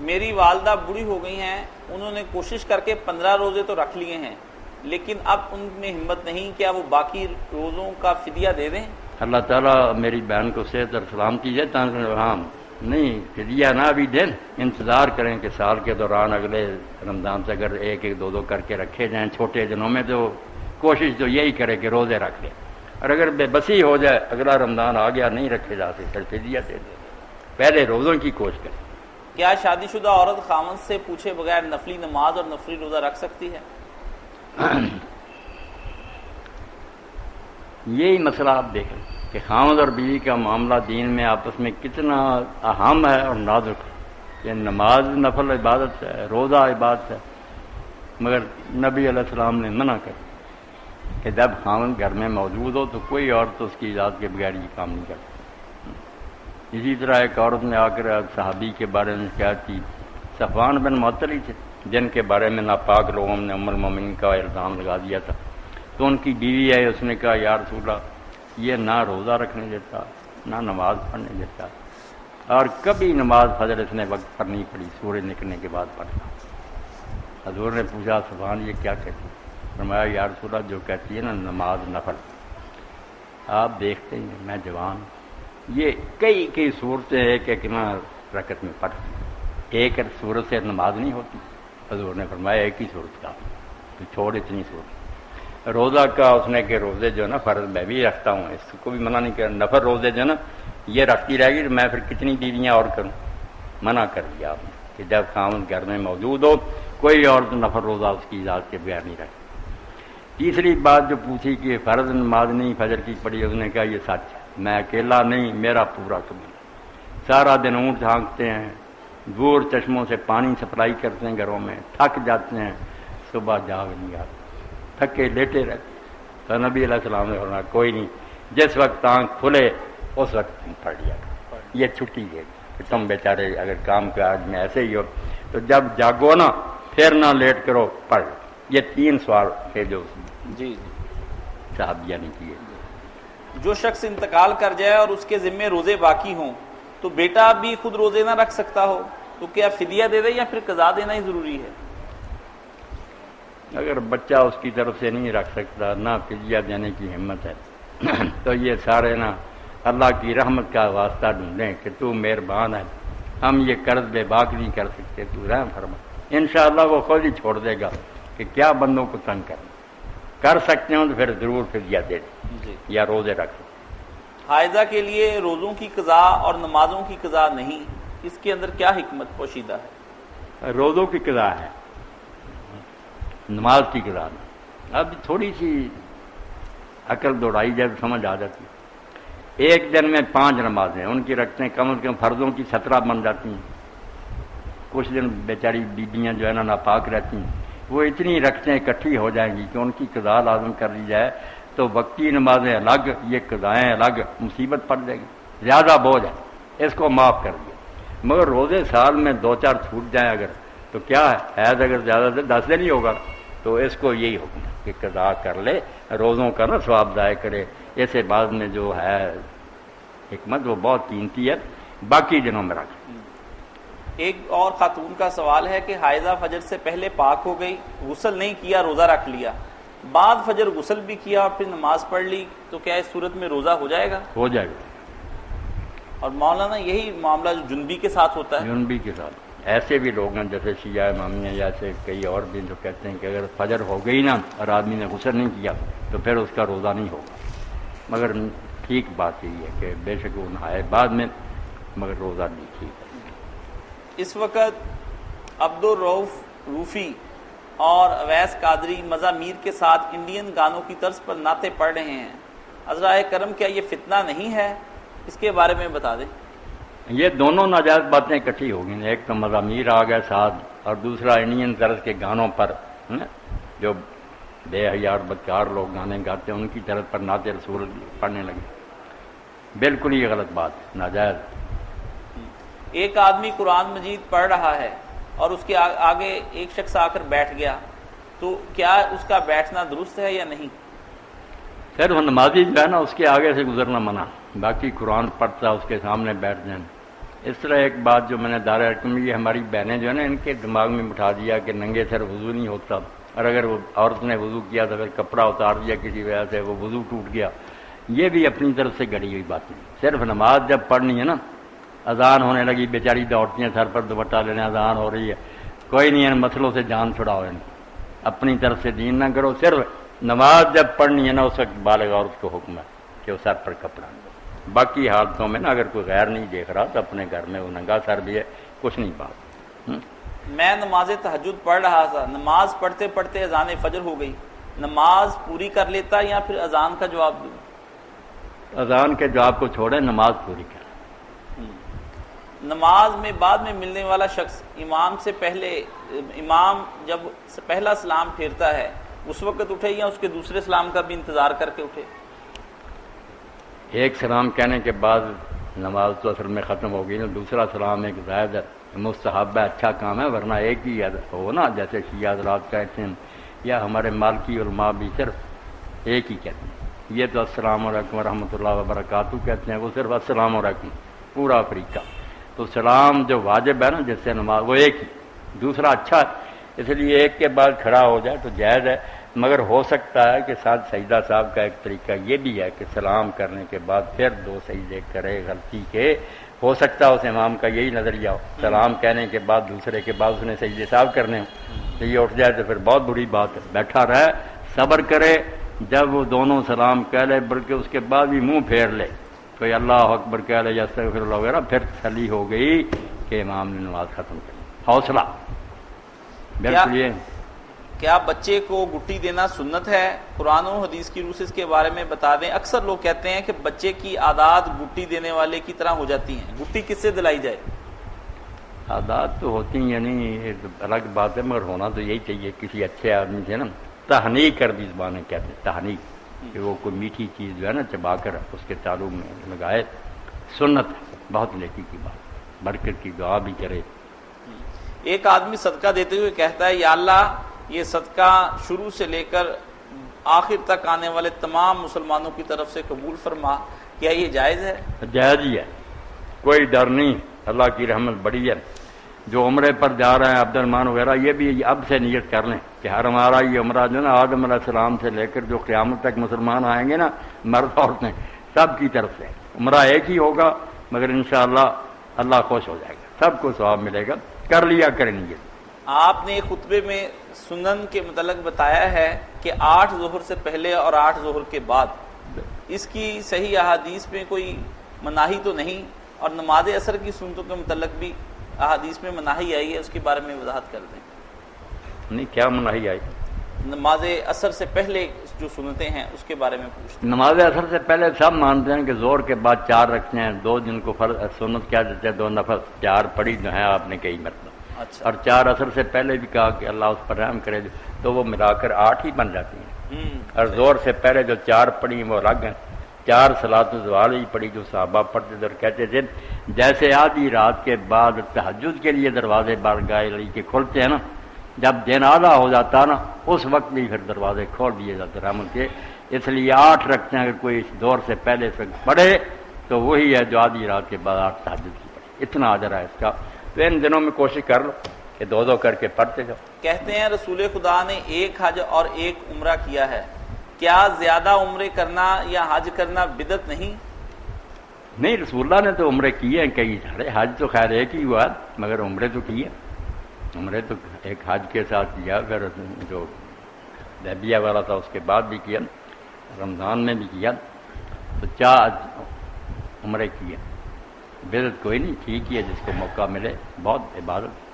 میری والدہ بوڑھی ہو گئی ہیں، انہوں نے کوشش کر کے 15 روزے تو رکھ لیے ہیں لیکن اب ان میں ہمت نہیں، کیا وہ باقی روزوں کا فدیہ دے دیں؟ اللہ تعالیٰ میری بہن کو صحت اور سلامتی دے. ہاں نہیں فدیہ نہ بھی دیں، انتظار کریں کہ سال کے دوران اگلے رمضان سے اگر 1-2 کر کے رکھے جائیں چھوٹے دنوں میں، تو کوشش تو یہی کرے کہ روزے رکھ لیں. اور اگر بے بسی ہو جائے اگلا رمضان آ گیا نہیں رکھے جاتے پھر فدیہ دے دیں. پہلے روزوں کی کوشش کریں. کیا شادی شدہ عورت خاوند سے پوچھے بغیر نفلی نماز اور نفلی روزہ رکھ سکتی ہے؟ یہی مسئلہ آپ دیکھیں کہ خاوند اور بیوی کا معاملہ دین میں آپس میں کتنا اہم ہے اور نازک ہے کہ نماز نفل عبادت ہے، روزہ عبادت ہے، مگر نبی علیہ السلام نے منع کر کہ جب خاوند گھر میں موجود ہو تو کوئی عورت اس کی اجازت کے بغیر یہ کام نہیں کرتی۔ اسی طرح ایک عورت نے آ کر صحابی کے بارے میں شکایت کی، صفوان بن معطل ہی تھے جن کے بارے میں ناپاک لوگوں نے ام المومنین کا الزام لگا دیا تھا، تو ان کی بیوی ہے، اس نے کہا یا رسول اللہ یہ نہ روزہ رکھنے دیتا نہ نماز پڑھنے دیتا، اور کبھی نماز فجر اس نے وقت پر نہیں پڑھی، سورج نکلنے کے بعد پڑھتا۔ حضور نے پوچھا صفوان یہ کیا کہتی؟ فرمایا یا رسول اللہ جو کہتی ہے نا نماز نفل، آپ دیکھتے ہیں میں جوان، یہ کئی صورتیں ایک ایک رکعت میں پڑھتی، ایک صورت سے نماز نہیں ہوتی۔ حضور نے فرمایا ایک ہی صورت کا تو چھوڑ اتنی صورت۔ روزہ کا اس نے کہ روزے جو ہے نا فرض میں بھی رکھتا ہوں، اس کو بھی منع نہیں کیا، نفل روزے جو ہے نا یہ رکھتی رہے گی، میں پھر کتنی بیویاں اور کروں؟ منع کر دیا آپ نے کہ جب خاوند گھر میں موجود ہو کوئی عورت نفل روزہ اس کی اجازت کے بغیر نہیں رکھتی۔ تیسری بات جو پوچھی کہ فرض نماز نہیں فجر کی پڑھی، اس نے کہا یہ سچ ہے، میں اکیلا نہیں میرا پورا قبیلہ، سارا دن اونٹ ہانکتے ہیں، دور چشموں سے پانی سپلائی کرتے ہیں گھروں میں، تھک جاتے ہیں، صبح جاگ نہیں آتے، تھکے لیٹے رہتے۔ تو نبی علیہ السلام نے فرمایا کوئی نہیں، جس وقت آنکھ کھلے اس وقت پڑھ لیا، یہ چھٹی ہے کہ تم بیچارے اگر کام کے آج میں ایسے ہی ہو تو جب جاگو نا پھر نہ لیٹ کرو پڑھ۔ یہ 3 سوال تھے جو جی صحابیہ نے کیے۔ جو شخص انتقال کر جائے اور اس کے ذمے روزے باقی ہوں تو بیٹا بھی خود روزے نہ رکھ سکتا ہو تو کیا فدیہ دے دے یا پھر قضا دینا ہی ضروری ہے؟ اگر بچہ اس کی طرف سے نہیں رکھ سکتا، نہ فدیہ دینے کی ہمت ہے تو یہ سارے نا اللہ کی رحمت کا واسطہ ڈھونڈیں کہ تو مہربان ہے، ہم یہ قرض بے باک نہیں کر سکتے، تو رحم فرما، انشاءاللہ وہ خود ہی چھوڑ دے گا کہ کیا بندوں کو تنگ کرنا، کر سکتے ہوں تو پھر ضرور فدیہ دے دیں یا روزے رکھ دیں۔ حائضہ کے لیے روزوں کی قضا اور نمازوں کی قضا نہیں، اس کے اندر کیا حکمت پوشیدہ ہے؟ روزوں کی قضا ہے، نماز کی قضا نہیں۔ اب تھوڑی سی عقل دوڑائی جائے تو سمجھ آ جاتی ہے۔ ایک دن میں 5 نمازیں ان کی رکھتے ہیں، کم از کم فرضوں کی 17 بن جاتی ہیں۔ کچھ دن بیچاری بیبیاں جو ہے نا ناپاک رہتی ہیں، وہ اتنی رکھتے ہیں اکٹھی ہو جائیں گی کہ ان کی قضا لازم کر لی جائے تو وقتی نمازیں الگ، یہ قضائیں الگ، مصیبت پڑ جائے گی، زیادہ بوجھ ہے، اس کو معاف کر دیا۔ مگر روزے سال میں 2-4 چھوٹ جائیں اگر تو کیا ہے، حیض اگر زیادہ سے 10 دن ہی ہوگا تو اس کو یہی حکم ہے کہ قضا کر لے، روزوں کا نا ثواب ضائع کرے۔ ایسے بعد میں جو ہے حکمت وہ بہت قیمتی ہے، باقی دنوں میں رکھ۔ ایک اور خاتون کا سوال ہے کہ حائضہ فجر سے پہلے پاک ہو گئی، غسل نہیں کیا، روزہ رکھ لیا، بعد فجر غسل بھی کیا اور پھر نماز پڑھ لی، تو کیا اس صورت میں روزہ ہو جائے گا؟ ہو جائے گا۔ اور مولانا یہی معاملہ جو جنبی کے ساتھ ہوتا ہے؟ جنبی کے ساتھ ایسے بھی لوگ ہیں جیسے شیعہ امامیہ یا ایسے کئی اور بھی جو کہتے ہیں کہ اگر فجر ہو گئی نا اور آدمی نے غسل نہیں کیا تو پھر اس کا روزہ نہیں ہوگا، مگر ٹھیک بات یہی ہے کہ بے شک وہ نہائے بعد میں، مگر روزہ نہیں ٹھیک ہے۔ اس وقت عبد الرؤف روفی اور اویس قادری مزامیر کے ساتھ انڈین گانوں کی طرز پر نعتیں پڑھ رہے ہیں، عذرائے کرم کیا یہ فتنہ نہیں ہے؟ اس کے بارے میں بتا دیں۔ یہ دونوں ناجائز باتیں اکٹھی ہو گئی، ایک تو مزامیر آ گئے ساتھ اور دوسرا انڈین طرز کے گانوں پر جو بے حیا اور بدکار لوگ گانے گاتے ہیں ان کی طرز پر نعت رسول پڑھنے لگے، بالکل یہ غلط بات ہے، ناجائز۔ ایک آدمی قرآن مجید پڑھ رہا ہے اور اس کے آگے ایک شخص آ کر بیٹھ گیا، تو کیا اس کا بیٹھنا درست ہے یا نہیں؟ خیر وہ نمازی جو ہے نا اس کے آگے سے گزرنا منع، باقی قرآن پڑھتا اس کے سامنے بیٹھ جائیں۔ اس طرح ایک بات جو میں نے دار حکم یہ ہماری بہنیں جو ہے نا ان کے دماغ میں بٹھا دیا کہ ننگے سر وضو نہیں ہوتا، اور اگر وہ عورت نے وضو کیا تو اگر کپڑا اتار دیا کسی وجہ سے وہ وضو ٹوٹ گیا، یہ بھی اپنی طرف سے گڑی ہوئی بات نہیں۔ صرف نماز جب پڑھنی ہے نا، اذان ہونے لگی بیچاری دوڑتی ہیں سر پر دوپٹہ لینے، اذان ہو رہی ہے، کوئی نہیں ان مسئلوں سے جان چھڑاؤ، ان اپنی طرف سے دین نہ کرو، صرف نماز جب پڑھنی ہے نا اس وقت بالغ عورت کو حکم ہے کہ وہ سر پر کپڑا، باقی حالتوں میں نا اگر کوئی غیر نہیں دیکھ رہا تو اپنے گھر میں وہ ننگا سر بھی ہے، کچھ نہیں بات. میں نماز تہجد پڑھ رہا تھا، نماز پڑھتے پڑھتے اذان فجر ہو گئی، نماز پوری کر لیتا یا پھر اذان کا جواب دوں؟ اذان کے جواب کو چھوڑیں، نماز پوری کریں. نماز میں بعد میں ملنے والا شخص امام سے پہلے، امام جب پہلا سلام پھیرتا ہے اس وقت اٹھے یا اس کے دوسرے سلام کا بھی انتظار کر کے اٹھے؟ ایک سلام کہنے کے بعد نماز تو اصل میں ختم ہو گئی نا، دوسرا سلام ایک زائد مستحب ہے، اچھا کام ہے، ورنہ ایک ہی ہو نا، جیسے شیعہ حضرات کہتے ہیں یا ہمارے مالکی علماء بھی صرف ایک ہی کہتے ہیں. یہ تو السلام علیکم ورحمۃ اللہ وبرکاتہ کہتے ہیں، وہ صرف السلام علیکم پورا افریقہ. تو سلام جو واجب ہے نا جس سے نماز، وہ ایک ہی، دوسرا اچھا ہے، اس لیے ایک کے بعد کھڑا ہو جائے تو جائز ہے. مگر ہو سکتا ہے کہ ساتھ سجدہ صاحب کا ایک طریقہ یہ بھی ہے کہ سلام کرنے کے بعد پھر 2 سجدے کرے غلطی کے. ہو سکتا ہے اس امام کا یہی نظریہ ہو، سلام کہنے کے بعد دوسرے کے بعد اس نے سجدے صاحب کرنے ہوں، تو یہ اٹھ جائے تو پھر بہت بری بات ہے. بیٹھا رہے، صبر کرے، جب وہ دونوں سلام کہہ لے بلکہ اس کے بعد بھی منہ پھیر لے، کوئی اللہ اکبر کہہ لے یا استغفر اللہ وغیرہ، پھر تسلی ہو گئی کہ امام نے نماز ختم کر لی. حوصلہ بالکل. یہ کیا بچے کو گٹی دینا سنت ہے؟ قرآن و حدیث کی روح سے اس کے بارے میں بتا دیں. اکثر لوگ کہتے ہیں کہ بچے کی عادات گٹی دینے والے کی طرح ہو جاتی ہیں، گٹی کس سے دلائی جائے؟ عادات تو ہوتی ہیں، یعنی الگ بات ہے، مگر ہونا تو یہی چاہیے کسی اچھے آدمی سے نا. تہنیک عربی زبان میں کہتے ہیں، تہنیک، کہ وہ کوئی میٹھی چیز جو ہے نا چبا کر اس کے تعلق میں لگائے، سنت ہے، بہت نیکی کی بات، برکت کی دعا بھی کرے. ایک آدمی صدقہ دیتے ہوئے کہتا ہے یا اللہ یہ صدقہ شروع سے لے کر آخر تک آنے والے تمام مسلمانوں کی طرف سے قبول فرما، کیا یہ جائز ہے؟ جائز ہی ہے، کوئی ڈر نہیں، اللہ کی رحمت بڑی ہے. جو عمرے پر جا رہے ہیں عبد الرحمان وغیرہ، یہ بھی اب سے نیت کر لیں کہ ہر ہمارا یہ عمرہ جو نا آدم علیہ السلام سے لے کر جو قیامت تک مسلمان آئیں گے نا، مرد عورتیں سب کی طرف سے عمرہ ایک ہی ہوگا، مگر انشاءاللہ اللہ خوش ہو جائے گا، سب کو ثواب ملے گا. کر لیا کریں گے. آپ نے ایک خطبے میں سنن کے متعلق بتایا ہے کہ 8 ظہر سے پہلے اور 8 ظہر کے بعد، اس کی صحیح احادیث میں کوئی مناہی تو نہیں؟ اور نماز عصر کی سنتوں کے متعلق بھی احادیث میں مناہی آئی ہے، اس کے بارے میں وضاحت کر دیں. نہیں، کیا مناہی آئی؟ نماز عصر سے پہلے جو سنتیں ہیں اس کے بارے میں پوچھتے ہیں. نماز عصر سے پہلے سب مانتے ہیں کہ زور کے بعد 4 رکھتے ہیں، 2 جن کو سنت کیا دیتے ہیں، 2 نفل، 4 پڑھی جو ہیں آپ نے کئی مرتبہ. اچھا. اور 4 عصر سے پہلے بھی کہا کہ اللہ اس پر رحم کرے، تو وہ ملا کر 8 ہی بن جاتی ہیں. اور زور سے پہلے جو 4 پڑھی وہ الگ ہیں. 4 صلاۃ الزوال ہی پڑھی جو صحابہ پڑھتے تھے اور کہتے تھے جیسے آدھی رات کے بعد تہجد کے لیے دروازے بارگاہ علی کے کھولتے ہیں نا، جب دن آدھا ہو جاتا نا اس وقت بھی پھر دروازے کھول دیے جاتے رحمت کے. اس لیے 8 رکھتے ہیں، اگر کوئی اس دور سے پہلے سے پڑھے تو وہی ہے جو آدھی رات کے بعد 8 تہجد کی پڑھے. اتنا اجر ہے اس کا. تو ان دنوں میں کوشش کر لو کہ 2 کر کے پڑھتے جاؤ. کہتے ہیں رسول خدا نے 1 حج اور 1 عمرہ کیا ہے، کیا زیادہ عمرے کرنا یا حج کرنا بدعت نہیں؟ نہیں، رسول اللہ نے تو عمرے کیے ہیں کئی سارے، حج تو خیر ایک ہی ہوا، مگر عمرے تو کیے. عمرے تو ایک حج کے ساتھ کیا، پھر جو حدیبیہ والا تھا اس کے بعد بھی کیا، رمضان میں بھی کیا، تو 4 عمرے کیے. بدعت کوئی نہیں، ٹھیک ہی ہے، جس کو موقع ملے، بہت عبادت.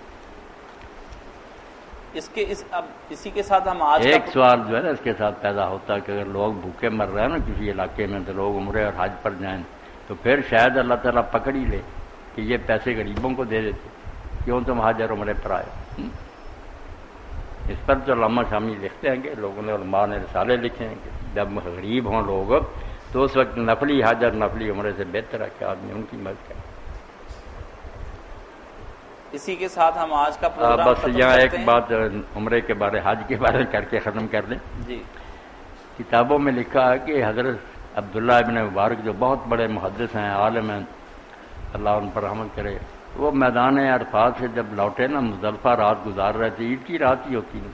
اب اسی کے ساتھ ہم آج ایک سوال جو ہے نا اس کے ساتھ پیدا ہوتا ہے کہ اگر لوگ بھوکے مر رہے ہیں نا کسی علاقے میں تو لوگ عمرے اور حج پر جائیں تو پھر شاید اللہ تعالیٰ پکڑ ہی لے کہ یہ پیسے غریبوں کو دے دیتے، کیوں تم حج اور عمرے پر آئے. اس پر جو علامہ شامی لکھتے ہیں کہ لوگوں نے، علماء نے رسالے لکھے ہیں کہ جب غریب ہوں لوگ تو اس وقت نفلی حج اور نفلی عمرے سے بہتر ہے کہ آدمی ان کی مدد کرے. اسی کے ساتھ ہم آج کا پروگرام بس یہاں ایک بات عمرے کے بارے، حج کے بارے کر کے ختم کر دیں. جی. کتابوں میں لکھا ہے کہ حضرت عبداللہ ابن مبارک جو بہت بڑے محدث ہیں، عالم ہیں، اللہ ان پر رحمت کرے، وہ میدان عرفات سے جب لوٹے نا، مزدلفہ رات گزار رہے تھے، عید کی رات ہی ہوتی ہے،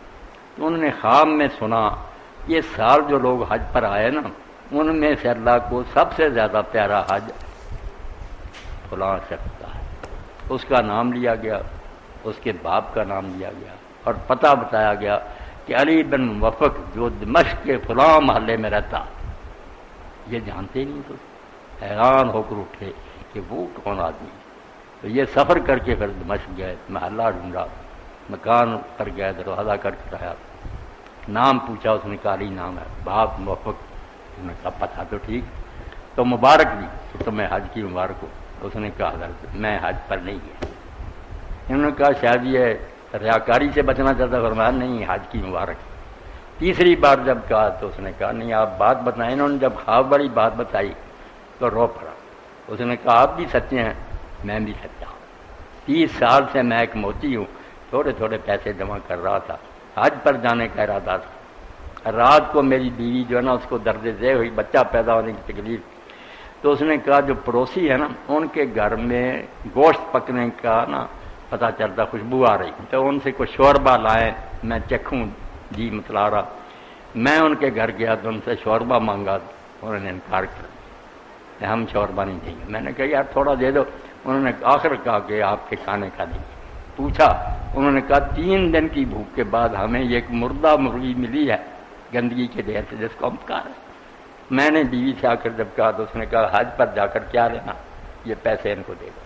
تو انہوں نے خواب میں سنا یہ سال جو لوگ حج پر آئے نا ان میں سے اللہ کو سب سے زیادہ پیارا حج فلاں شخص کا ہے. اس کا نام لیا گیا، اس کے باپ کا نام لیا گیا اور پتہ بتایا گیا کہ علی بن موفق جو دمشق کے فلاں محلے میں رہتا. یہ جانتے نہیں تو حیران ہو کر اٹھے کہ وہ کون آدمی ہے. تو یہ سفر کر کے پھر دمشق گئے، محلہ ڈھونڈا، مکان پر گئے، دروازہ کر کے آیا، نام پوچھا، اس نے کہا علی نام ہے، باپ موفق، اس نے کہا پتہ تو ٹھیک، تو مبارک بھی کہ تمہیں حج کی مبارک ہو۔ اس نے کہا حضرت میں حج پر نہیں گیا۔ انہوں نے کہا شاید یہ ریاکاری سے بچنا چاہتا، فرمایا نہیں حج کی مبارک۔ تیسری بار جب کہا تو اس نے کہا نہیں آپ بات بتائیں۔ انہوں نے جب خواب والی بات بتائی تو رو پڑا۔ اس نے کہا آپ بھی سچے ہیں، میں بھی سچا ہوں، 30 سال سے میں ایک موتی ہوں، تھوڑے تھوڑے پیسے جمع کر رہا تھا، حج پر جانے کا ارادہ تھا۔ رات کو میری بیوی جو ہے نا اس کو درد ذیل ہوئی، بچہ پیدا ہونے کی تکلیف، تو اس نے کہا جو پڑوسی ہے نا ان کے گھر میں گوشت پکنے کا نا پتہ چلتا، خوشبو آ رہی، تو ان سے کچھ شوربہ لائیں میں چکھوں، جی متلا رہا۔ میں ان کے گھر گیا تو ان سے شوربہ مانگا، انہوں نے انکار کر دیا، ہم شوربہ نہیں دیں گے۔ میں نے کہا یار تھوڑا دے دو، انہوں نے آخر کہا کہ آپ کے کھانے کا نہیں۔ پوچھا، انہوں نے کہا 3 دن کی بھوک کے بعد ہمیں یہ ایک مردہ مرغی ملی ہے گندگی کے ڈھیر سے جس کو ہم کھا رہے ہیں۔ میں نے بیوی سے آ کر جب کہا تو اس نے کہا حج پر جا کر کیا لینا، یہ پیسے ان کو دے دو۔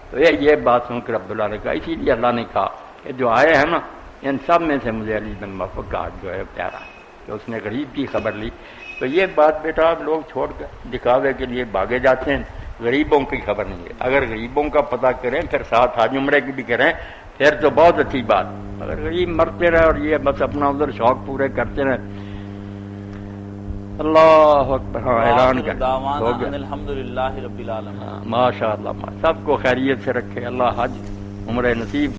تو یہ بات سن کر عبداللہ نے کہا اسی لیے اللہ نے کہا کہ جو آئے ہیں نا ان سب میں سے مجھے علی بن موفق کا جو ہے پیارا ہے، کہ اس نے غریب کی خبر لی۔ تو یہ بات بیٹا آپ لوگ چھوڑ کر دکھاوے کے لیے بھاگے جاتے ہیں، غریبوں کی خبر نہیں ہے۔ اگر غریبوں کا پتہ کریں پھر ساتھ حج عمرے کی بھی کریں پھر تو بہت اچھی بات۔ اگر غریب مرتے رہے اور یہ بس اپنا ادھر شوق پورے کرتے رہے، اللہ اکبر، ہاں اعلان کر ہو گیا۔ الحمدللہ رب العالمین۔ ماشاء اللہ، سب کو خیریت سے رکھے اللہ، حج عمرے نصیب